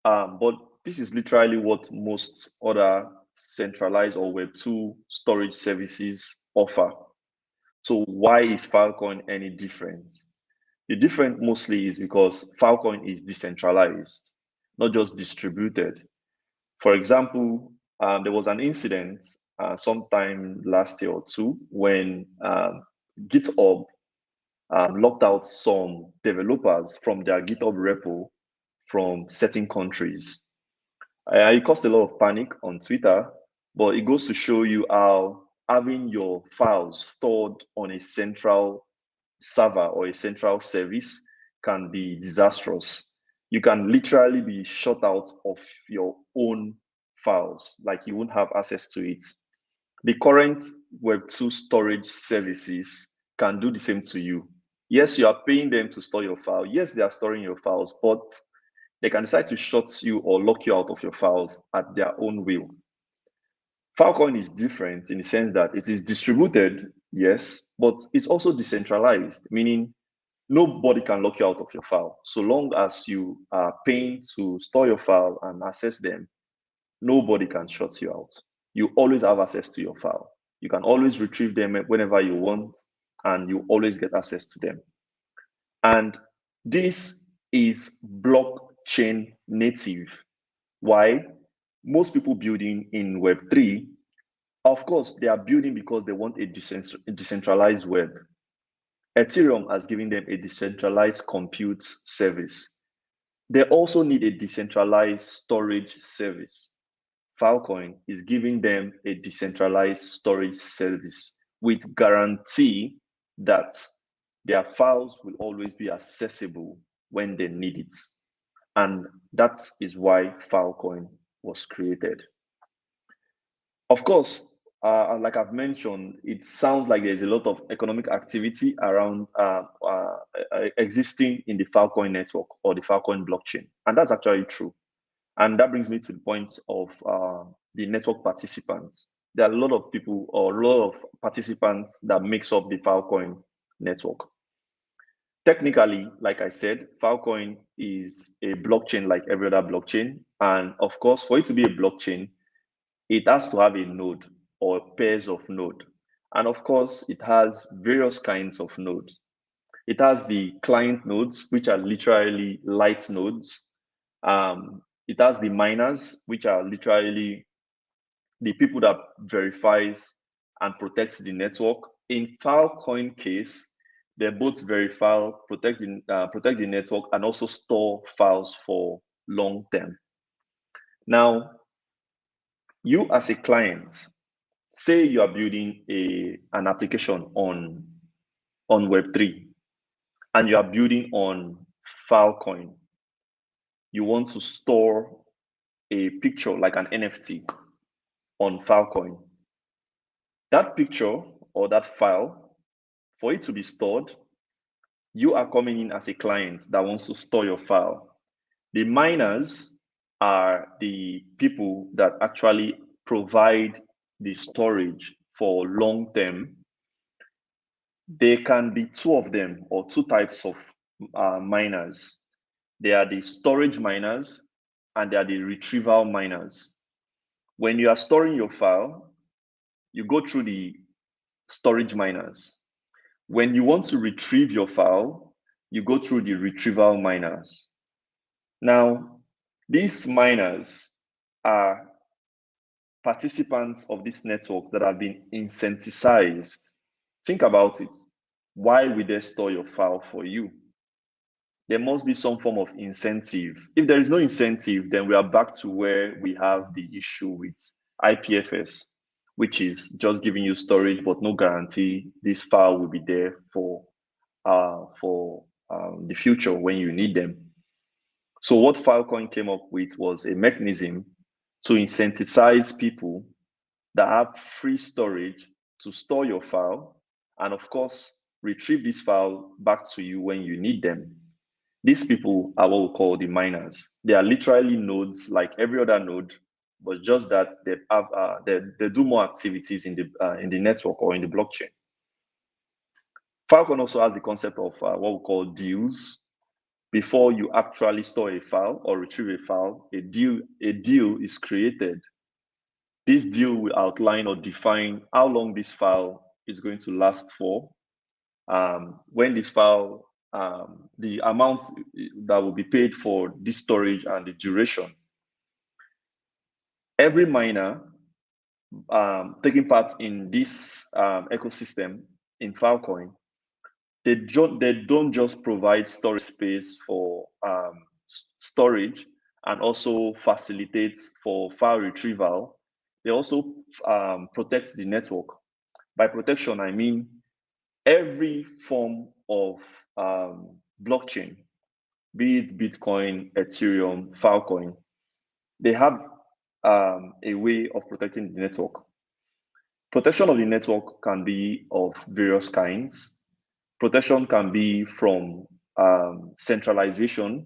but this is literally what most other centralized or Web2 storage services offer. So why is Filecoin any different? The difference mostly is because Filecoin is decentralized, not just distributed. For example, there was an incident sometime last year or two when GitHub locked out some developers from their GitHub repo from certain countries. It caused a lot of panic on Twitter, but it goes to show you how having your files stored on a central server or a central service can be disastrous. You can literally be shut out of your own files, like you won't have access to it. The current Web2 storage services can do the same to you. Yes, you are paying them to store your file. Yes, they are storing your files, but they can decide to shut you or lock you out of your files at their own will. Filecoin is different in the sense that it is distributed, yes, but it's also decentralized, meaning nobody can lock you out of your file. So long as you are paying to store your file and access them, nobody can shut you out. You always have access to your file. You can always retrieve them whenever you want, and you always get access to them. And this is blockchain native. Why? Most people building in Web3, of course, they are building because they want a decentralized web. Ethereum has given them a decentralized compute service. They also need a decentralized storage service. Filecoin is giving them a decentralized storage service with guarantee that their files will always be accessible when they need it. And that is why Filecoin was created. Of course, like I've mentioned, it sounds like there's a lot of economic activity around existing in the Filecoin network or the Filecoin blockchain. And that's actually true. And that brings me to the point of the network participants. There are a lot of people or a lot of participants that makes up the Filecoin network. Technically, like I said, Filecoin is a blockchain like every other blockchain. And of course, for it to be a blockchain, it has to have a node or pairs of node. And of course, it has various kinds of nodes. It has the client nodes, which are literally light nodes. It has the miners, which are literally the people that verifies and protects the network. In Filecoin case, they both verify, protect the network, and also store files for long term. Now, you as a client, say you are building an application on Web3 and you are building on Filecoin. You want to store a picture like an NFT on Filecoin. That picture or that file, for it to be stored, you are coming in as a client that wants to store your file. The miners are the people that actually provide the storage for long term. There can be two of them or two types of miners. They are the storage miners and they are the retrieval miners. When you are storing your file, you go through the storage miners. When you want to retrieve your file, you go through the retrieval miners. Now, these miners are participants of this network that have been incentivized. Think about it. Why will they store your file for you? There must be some form of incentive. If there is no incentive, then we are back to where we have the issue with IPFS, which is just giving you storage, but no guarantee this file will be there for the future when you need them. So what Filecoin came up with was a mechanism to incentivize people that have free storage to store your file, and of course, retrieve this file back to you when you need them. These people are what we call the miners. They are literally nodes like every other node, but just that they have they do more activities in the network or in the blockchain. Filecoin also has the concept of what we call deals. Before you actually store a file or retrieve a file, a deal is created. This deal will outline or define how long this file is going to last for, when this file, the amount that will be paid for this storage and the duration. Every miner taking part in this ecosystem in Filecoin, they don't just provide storage space for storage and also facilitate for file retrieval. They also protect the network. By protection, I mean every form of blockchain, be it Bitcoin, Ethereum, Filecoin, they have a way of protecting the network. Protection of the network can be of various kinds. Protection can be from centralization,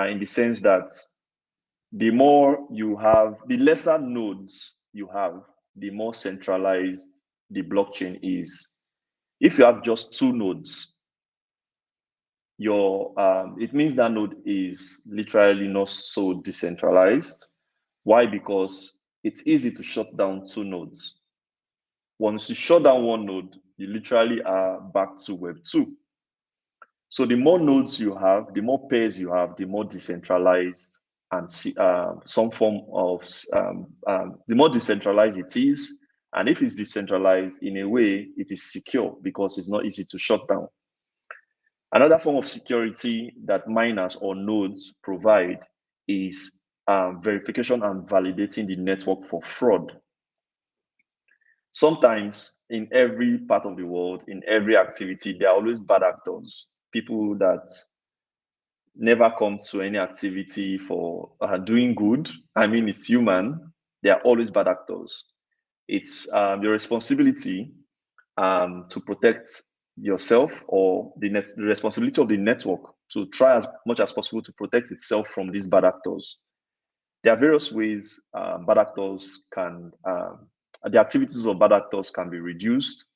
in the sense that the more you have, the lesser nodes you have, the more centralized the blockchain is. If you have just 2 nodes, it means that node is literally not so decentralized. Why? Because it's easy to shut down 2 nodes. Once you shut down 1 node, you literally are back to Web 2. So the more nodes you have, the more pairs you have, the more decentralized and some form of the more decentralized it is. And if it's decentralized, in a way, it is secure because it's not easy to shut down. Another form of security that miners or nodes provide is verification and validating the network for fraud. Sometimes in every part of the world, in every activity, there are always bad actors, people that never come to any activity for doing good. I mean, it's human. There are always bad actors. It's your responsibility to protect yourself, or the responsibility of the network to try as much as possible to protect itself from these bad actors. There are various ways bad actors can, the activities of bad actors can be reduced.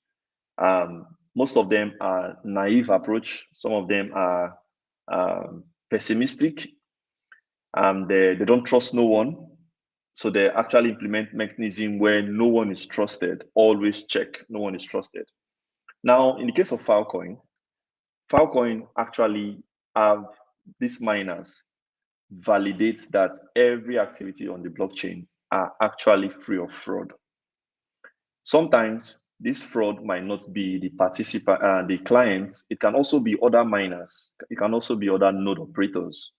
Most of them are naive approach. Some of them are pessimistic. They don't trust no one. So they actually implement mechanism where no one is trusted. Always check, no one is trusted. Now, in the case of Filecoin actually have these miners validates that every activity on the blockchain are actually free of fraud. Sometimes this fraud might not be the participant, the clients. It can also be other miners. It can also be other node operators.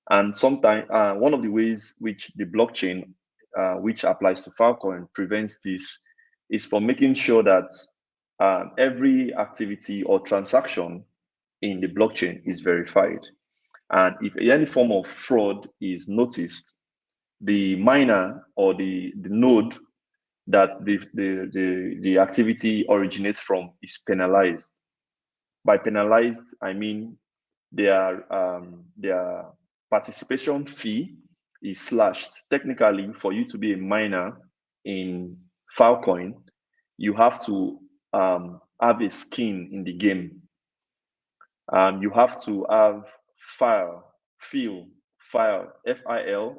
And sometimes one of the ways which the blockchain, which applies to Filecoin, prevents this is for making sure that every activity or transaction in the blockchain is verified. And if any form of fraud is noticed, the miner or the node that the activity originates from is penalized. By penalized, I mean their participation fee is slashed. Technically, for you to be a miner in Filecoin, you have to have a skin in the game. You have to have file, FIL,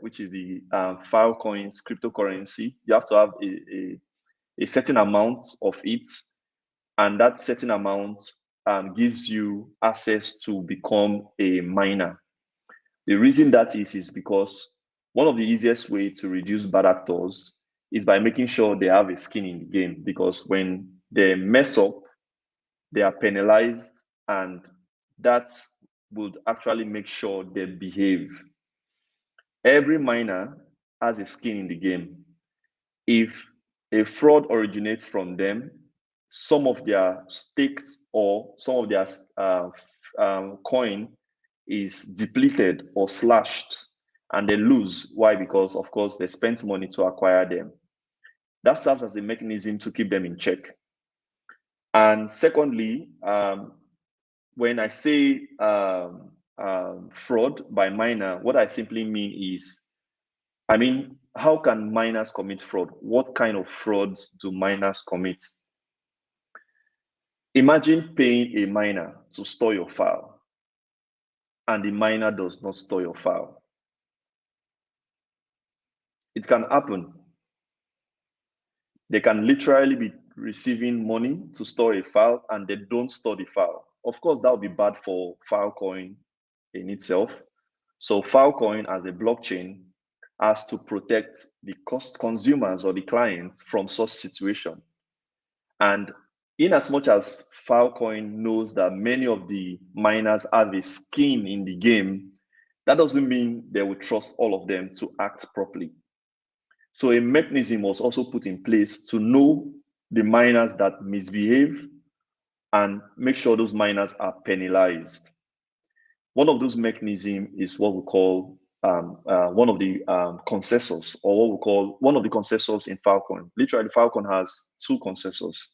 which is the Filecoin's cryptocurrency. You have to have a certain amount of it, and that certain amount gives you access to become a miner. The reason that is because one of the easiest way to reduce bad actors is by making sure they have a skin in the game, because when they mess up, they are penalized, and that would actually make sure they behave. Every miner has a skin in the game. If a fraud originates from them, some of their staked or some of their coin is depleted or slashed, and they lose. Why? Because of course they spent money to acquire them. That serves as a mechanism to keep them in check. And secondly, when I say fraud by miner, what I simply mean is, how can miners commit fraud? What kind of frauds do miners commit? Imagine paying a miner to store your file, and the miner does not store your file. It can happen. They can literally be receiving money to store a file and they don't store the file. Of course, that would be bad for Filecoin in itself. So Filecoin as a blockchain has to protect the consumers or the clients from such situation. And in as much as Filecoin knows that many of the miners have a skin in the game, that doesn't mean they will trust all of them to act properly. So a mechanism was also put in place to know the miners that misbehave and make sure those miners are penalized. One of those mechanisms is what we call one of the consensus, or what we call one of the consensus in Filecoin. Literally, Filecoin has two consensus.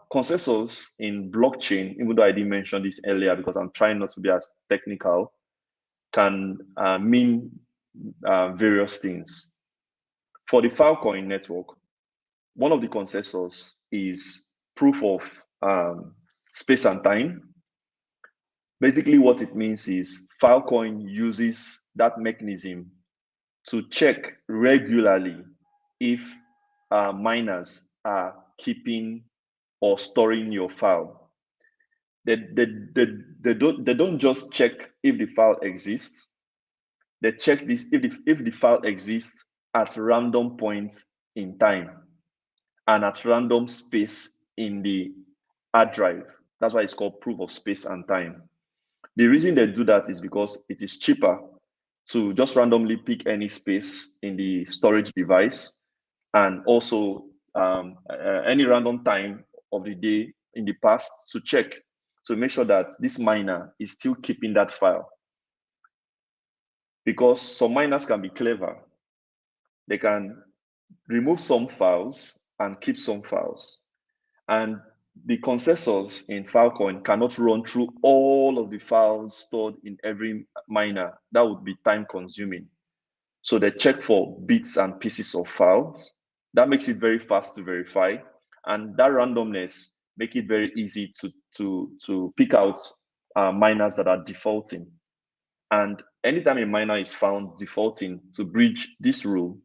Consensus in blockchain, even though I didn't mention this earlier because I'm trying not to be as technical, can mean various things. For the Filecoin network, one of the consensus is proof of space and time. Basically, what it means is Filecoin uses that mechanism to check regularly if miners are keeping or storing your file. They don't just check if the file exists. They check this if the file exists at random points in time and at random space in the hard drive. That's why it's called proof of space and time. The reason they do that is because it is cheaper to just randomly pick any space in the storage device, and also any random time of the day in the past to check to make sure that this miner is still keeping that file. Because some miners can be clever. They can remove some files and keep some files. And the consensus in Filecoin cannot run through all of the files stored in every miner. That would be time consuming. So they check for bits and pieces of files. That makes it very fast to verify. And that randomness make it very easy to pick out miners that are defaulting. And anytime a miner is found defaulting to breach this rule,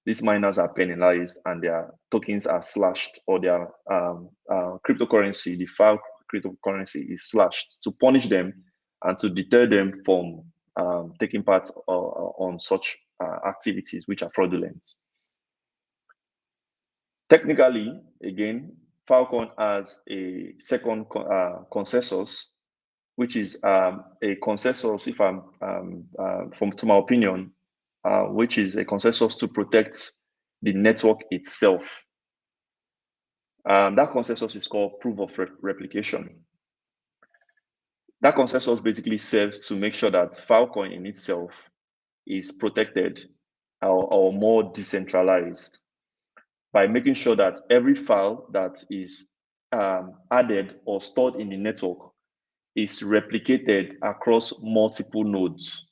these miners are penalized and their tokens are slashed, or their cryptocurrency, the file cryptocurrency is slashed to punish them and to deter them from taking part on such activities which are fraudulent. Technically, again, Filecoin has a second consensus, which is a consensus, if I'm to my opinion, which is a consensus to protect the network itself. That consensus is called proof of replication. That consensus basically serves to make sure that Filecoin in itself is protected or more decentralized by making sure that every file that is added or stored in the network is replicated across multiple nodes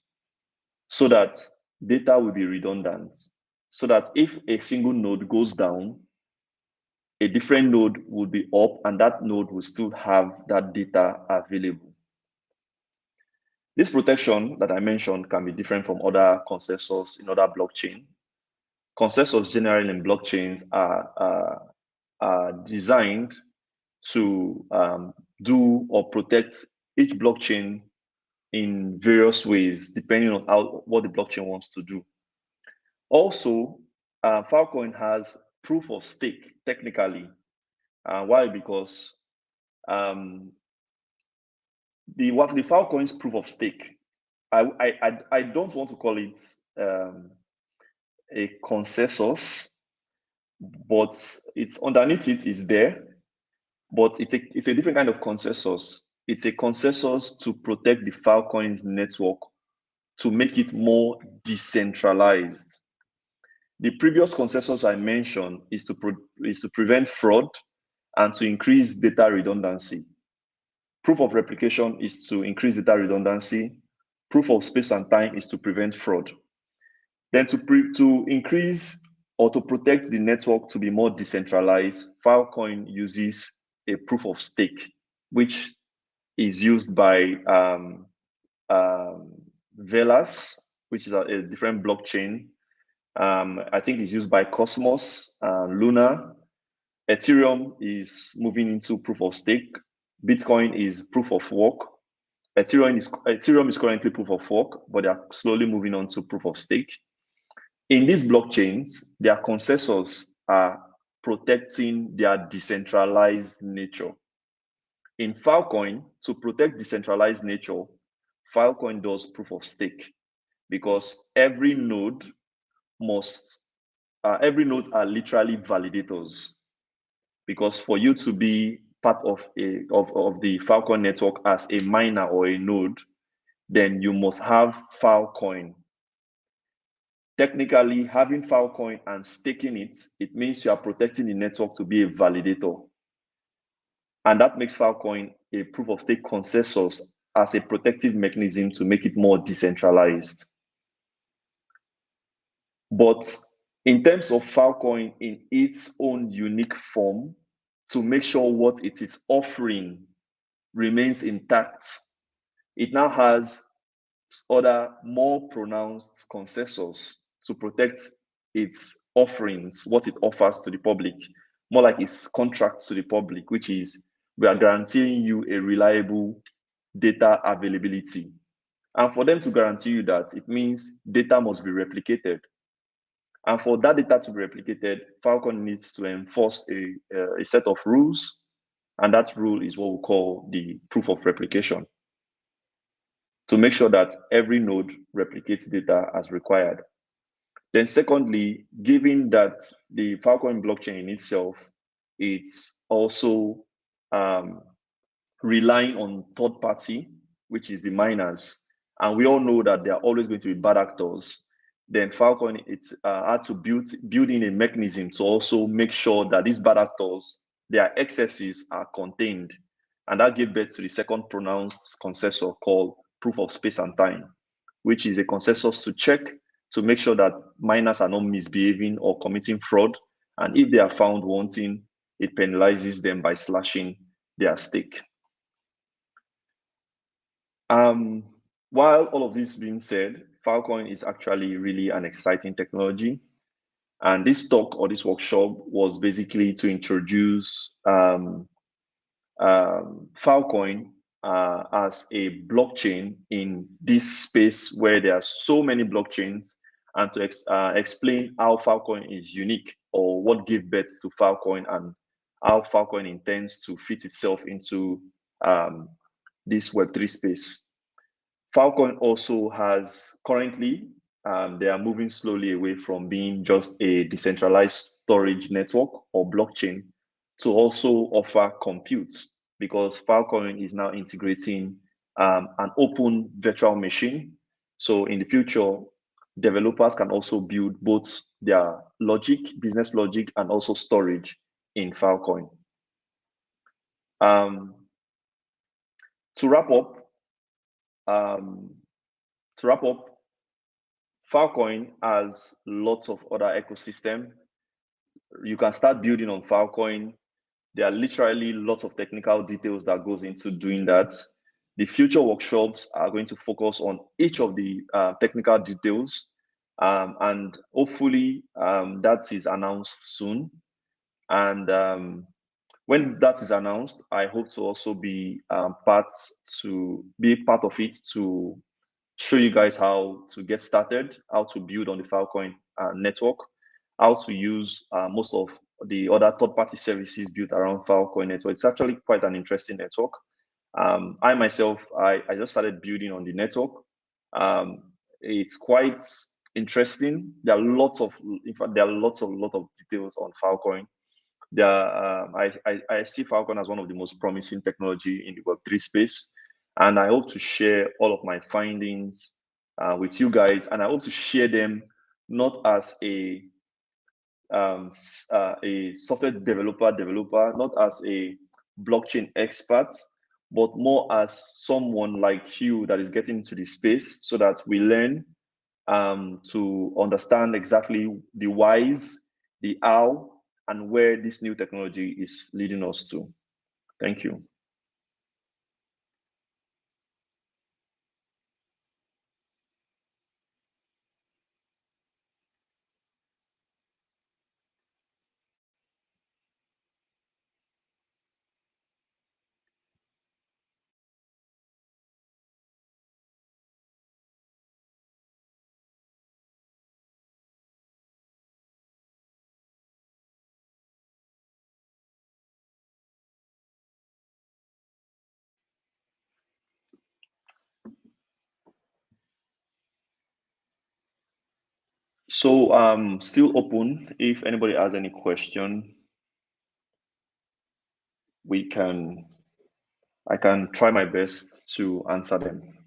so that data will be redundant. So that if a single node goes down, a different node will be up and that node will still have that data available. This protection that I mentioned can be different from other consensus in other blockchain. Consensus generally in blockchains are designed to do or protect each blockchain in various ways, depending on what the blockchain wants to do. Also, Filecoin has proof of stake technically. Why? Because the Filecoin's proof of stake, I don't want to call it a consensus, but it's underneath it is there, but it's a different kind of consensus. It's a consensus to protect the Filecoin's network, to make it more decentralized. The previous consensus I mentioned is to prevent fraud and to increase data redundancy. Proof of replication is to increase data redundancy. Proof of space and time is to prevent fraud. Then to increase or to protect the network to be more decentralized, Filecoin uses a proof of stake, which is used by Velas, which is a different blockchain. I think it's used by Cosmos, Luna. Ethereum is moving into proof of stake. Bitcoin is proof of work. Ethereum is currently proof of work, but they are slowly moving on to proof of stake. In these blockchains, their consensus are protecting their decentralized nature. In Filecoin, to protect decentralized nature, Filecoin does proof of stake because every node are literally validators. Because for you to be part of the Filecoin network as a miner or a node, then you must have Filecoin. Technically, having Filecoin and staking it means you are protecting the network to be a validator. And that makes Filecoin a proof of stake consensus as a protective mechanism to make it more decentralized. But in terms of Filecoin in its own unique form, to make sure what it is offering remains intact, it now has other more pronounced consensus to protect its offerings, what it offers to the public, more like its contracts to the public, which is we are guaranteeing you a reliable data availability. And for them to guarantee you that, it means data must be replicated. And for that data to be replicated, Filecoin needs to enforce a set of rules. And that rule is what we call the proof of replication, to make sure that every node replicates data as required. Then secondly, given that the Filecoin blockchain in itself, it's also relying on third party, which is the miners. And we all know that there are always going to be bad actors. Then Filecoin, it's had to build in a mechanism to also make sure that these bad actors, their excesses are contained. And that gave birth to the second pronounced consensus called proof of space and time, which is a consensus to check to make sure that miners are not misbehaving or committing fraud. And if they are found wanting, it penalizes them by slashing their stake. While all of this being said, Filecoin is actually really an exciting technology. And this talk or this workshop was basically to introduce Filecoin as a blockchain in this space where there are so many blockchains, and to explain how Filecoin is unique or what gave birth to Filecoin and how Filecoin intends to fit itself into this Web3 space. Filecoin also has currently, they are moving slowly away from being just a decentralized storage network or blockchain to also offer compute, because Filecoin is now integrating an open virtual machine. So in the future, developers can also build both their logic, business logic, and also storage in Filecoin. To wrap up, Filecoin has lots of other ecosystem. You can start building on Filecoin. There are literally lots of technical details that goes into doing that. The future workshops are going to focus on each of the technical details, and hopefully that is announced soon. And when that is announced, I hope to also be part of it to show you guys how to get started, how to build on the Filecoin network, how to use most of the other third-party services built around Filecoin network. It's actually quite an interesting network. I myself, I just started building on the network. It's quite interesting. There are lots of details on Filecoin. I see Filecoin as one of the most promising technology in the Web3 space. And I hope to share all of my findings with you guys. And I hope to share them not as a a software developer, not as a blockchain expert, but more as someone like you that is getting into the space so that we learn to understand exactly the whys, the how, and where this new technology is leading us to. Thank you. So still open. If anybody has any question, I can try my best to answer them.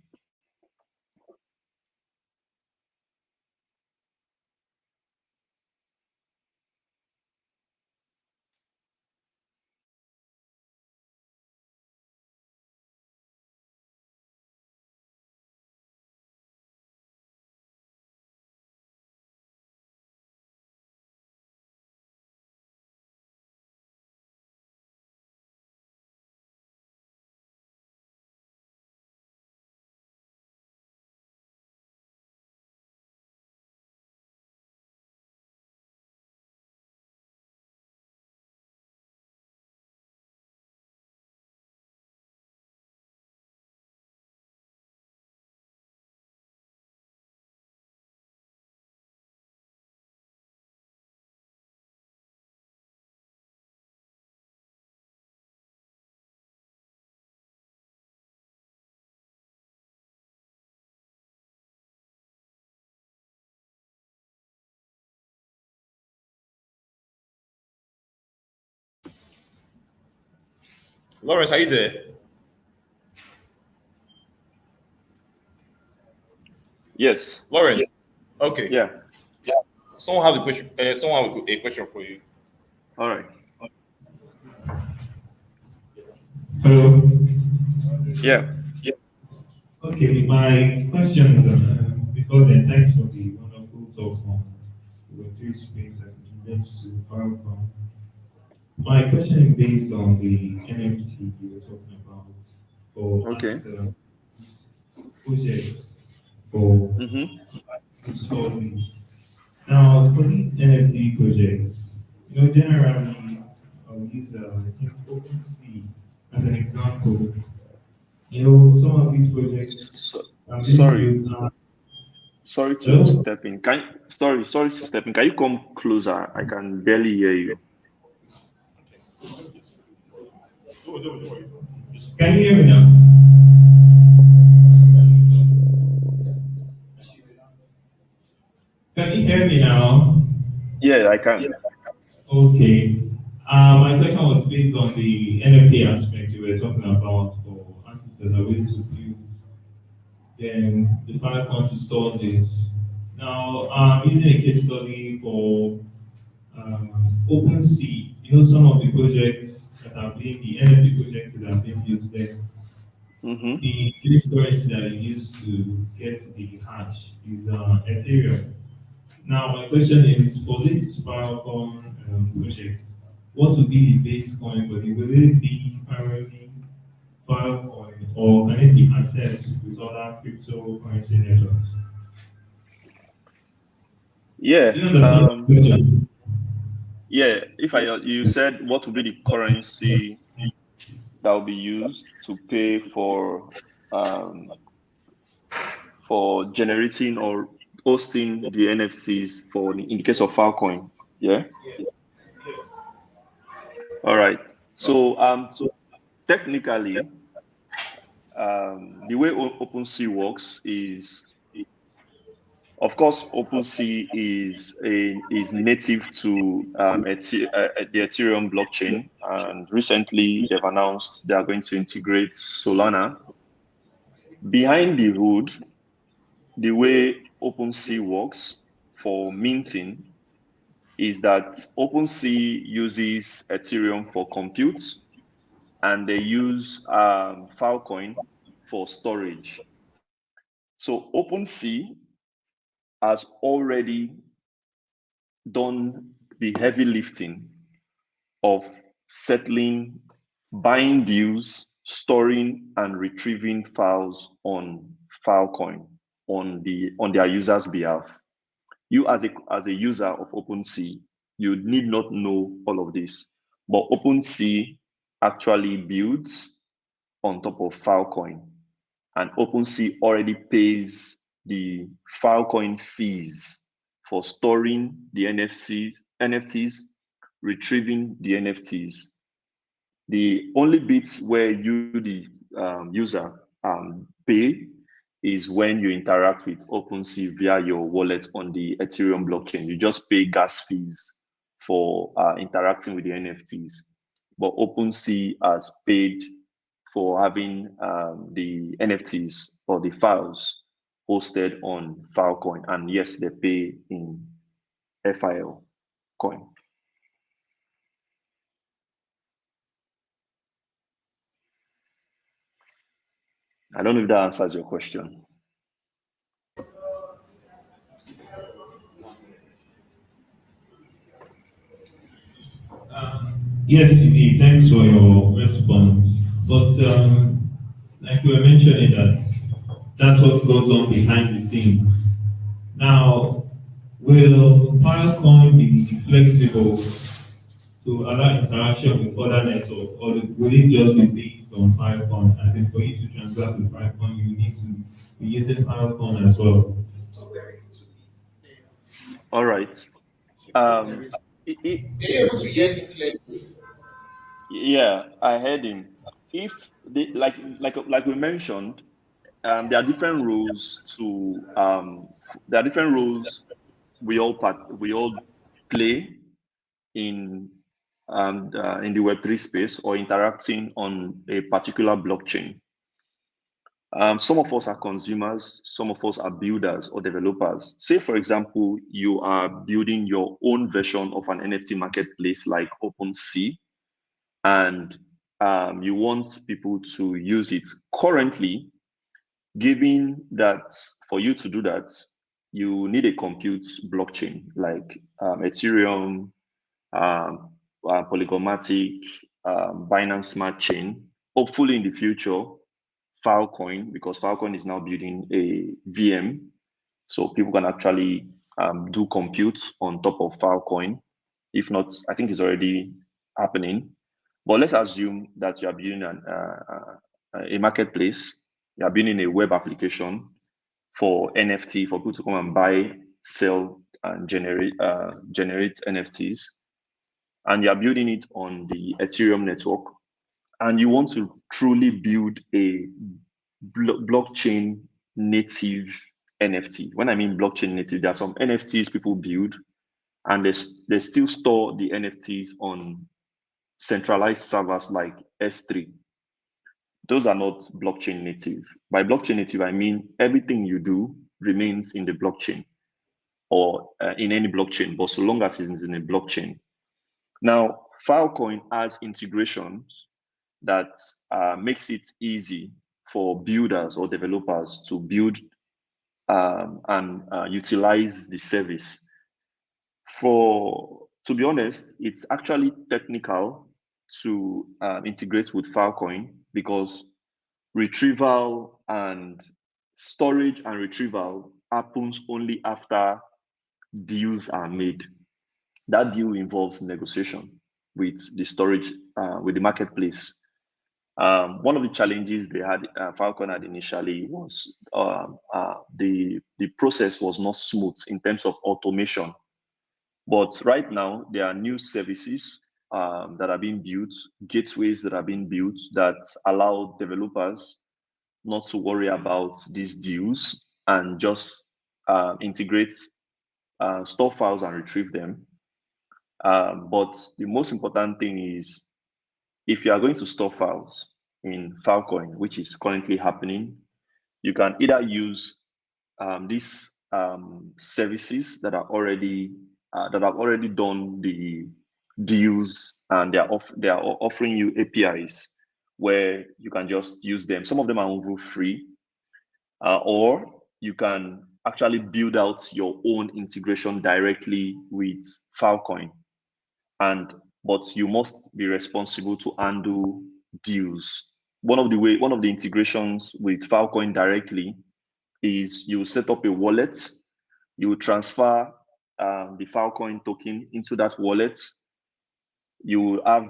Lawrence, are you there? Yes. Lawrence. Okay. Yeah. Someone has a question. Someone has a question for you. All right. Hello. Yeah. Okay, my questions before then, thanks for the wonderful talk on the three space as it relates to Filecoin. My question is based on the NFT you were talking about for Okay. projects for Mm-hmm. stories. Now, for these NFT projects, generally, I'll use I think OpenSea as an example. Some of these projects So, are being sorry. built now. Sorry to Hello? step in. Sorry to step in. Can you come closer? I can barely hear you. Can you hear me now? Can you hear me now? Yeah, I can. Okay. My question was based on the NFT aspect you were talking about for artists that are willing to build, then the final want to store this. Now, using a case study for OpenSea, some of the projects that are being, the NFT projects that are being used there, Mm-hmm. the base currency that is used to get the hash is Ethereum. Now, my question is for this Filecoin project, what would be the base coin for it? Will it be primarily Filecoin or can it be accessed with other cryptocurrency networks? Yeah. Do you understand the question? Yeah. If you said what would be the currency that will be used to pay um, for generating or hosting the NFCs in the case of Filecoin. Yeah. All right. So technically, the way OpenSea works is, of course, OpenSea is native to the Ethereum blockchain, and recently they've announced they are going to integrate Solana. Behind the hood, the way OpenSea works for minting is that OpenSea uses Ethereum for compute, and they use Filecoin for storage. So OpenSea has already done the heavy lifting of settling, buying deals, storing, and retrieving files on Filecoin on their users' behalf. You as a user of OpenSea, you need not know all of this, but OpenSea actually builds on top of Filecoin, and OpenSea already pays the Filecoin fees for storing the NFTs, retrieving the NFTs. The only bits where you, the user, pay is when you interact with OpenSea via your wallet on the Ethereum blockchain. You just pay gas fees for interacting with the NFTs. But OpenSea has paid for having the NFTs or the files hosted on Filecoin. And yes, they pay in FIL coin. I don't know if that answers your question. Yes, indeed. Thanks for your response. But like you were mentioning, that's what goes on behind the scenes. Now, will Filecoin be flexible to allow interaction with other networks, or will it just be based on Filecoin? As in, for you to transact with Filecoin, you need to be using Filecoin as well. All right. Yeah, I heard him. If they, like we mentioned, there are different rules to there are different rules we all play in the Web3 space or interacting on a particular blockchain. Some of us are consumers, some of us are builders or developers. Say, for example, you are building your own version of an NFT marketplace like OpenSea, and you want people to use it. Currently, given that for you to do that, you need a compute blockchain like Ethereum, Polygonmatic, Binance Smart Chain. Hopefully in the future, Filecoin, because Filecoin is now building a VM, so people can actually do compute on top of Filecoin. If not, I think it's already happening. But let's assume that you are building a marketplace, you are building a web application for NFT, for people to come and buy, sell, and generate NFTs. And you are building it on the Ethereum network. And you want to truly build a blockchain native NFT. When I mean blockchain native, there are some NFTs people build and they still store the NFTs on centralized servers like S3. Those are not blockchain native. By blockchain native, I mean everything you do remains in the blockchain or in any blockchain, but so long as it's in a blockchain. Now, Filecoin has integrations that makes it easy for builders or developers to build and utilize the service. To be honest, it's actually technical to integrate with Filecoin because retrieval and storage and retrieval happens only after deals are made. That deal involves negotiation with the storage, with the marketplace. One of the challenges they had, Filecoin had initially was the process was not smooth in terms of automation. But right now, there are new services that are being built, gateways that are being built that allow developers not to worry about these deals and just integrate, store files and retrieve them. But the most important thing is if you are going to store files in Filecoin, which is currently happening, you can either use these services that are already that have already done the deals, and they are offering you APIs where you can just use them. Some of them are even free, or you can actually build out your own integration directly with Filecoin. But you must be responsible to handle deals. One of the integrations with Filecoin directly is you set up a wallet, you transfer the Filecoin token into that wallet. You have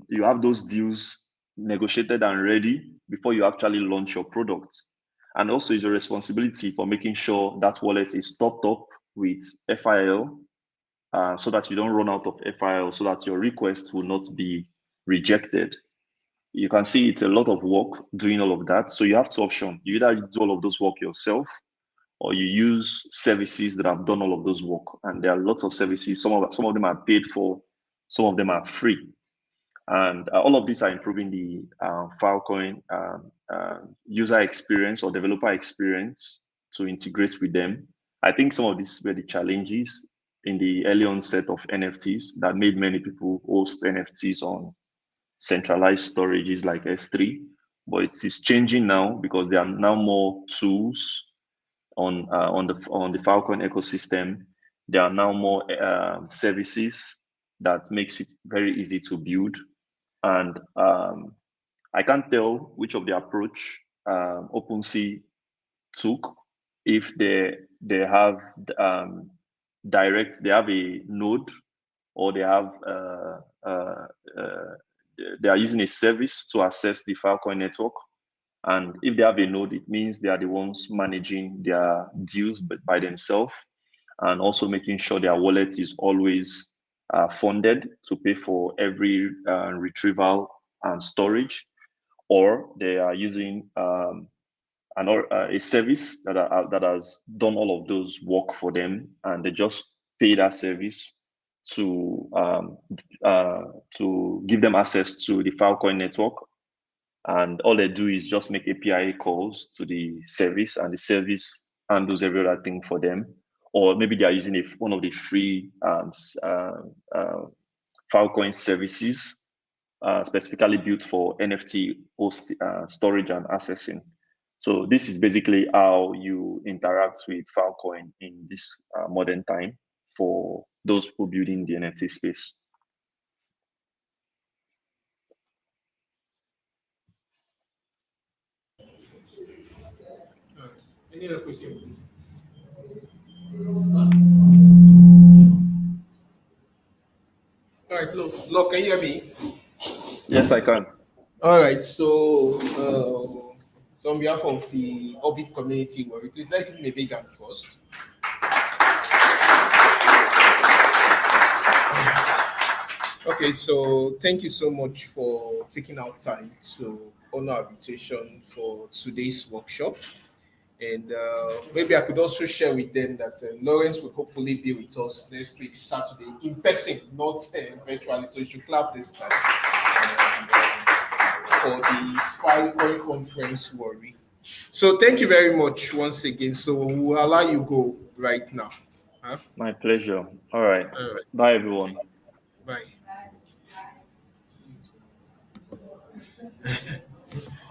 you have those deals negotiated and ready before you actually launch your product. And also it's your responsibility for making sure that wallet is topped up with FIL, so that you don't run out of FIL, so that your request will not be rejected. You can see it's a lot of work doing all of that. So you have two options. You either do all of those work yourself, or you use services that have done all of those work. And there are lots of services. Some of them are paid for, some of them are free. And all of these are improving the Filecoin user experience or developer experience to integrate with them. I think some of these were the challenges in the early onset of NFTs that made many people host NFTs on centralized storages like S3. But it's changing now because there are now more tools on the Filecoin ecosystem. There are now more services that makes it very easy to build. And I can't tell which of the approach OpenSea took. If they have they have a node, or they have they are using a service to access the Filecoin network. And if they have a node, it means they are the ones managing their deals by themselves, and also making sure their wallet is always funded to pay for every retrieval and storage. Or they are using a service that has done all of those work for them, and they just pay that service to give them access to the Filecoin network. And all they do is just make API calls to the service, and the service handles every other thing for them. Or maybe they are using one of the free Filecoin services specifically built for NFT host, storage and accessing. So this is basically how you interact with Filecoin in this modern time for those who building the NFT space. Any other question? All right, look, can you hear me? Yes, I can. All right, so on behalf of the Orbit community, Warri, please let's give me a big hand first. Okay, so thank you so much for taking out time to honor our invitation for today's workshop. And maybe I could also share with them that Lawrence will hopefully be with us next week, Saturday, in person, not virtually. So you should clap this time for the Filecoin conference, Warri. So thank you very much once again. So we'll allow you go right now. Huh? My pleasure. All right. All right. Bye, everyone. Bye.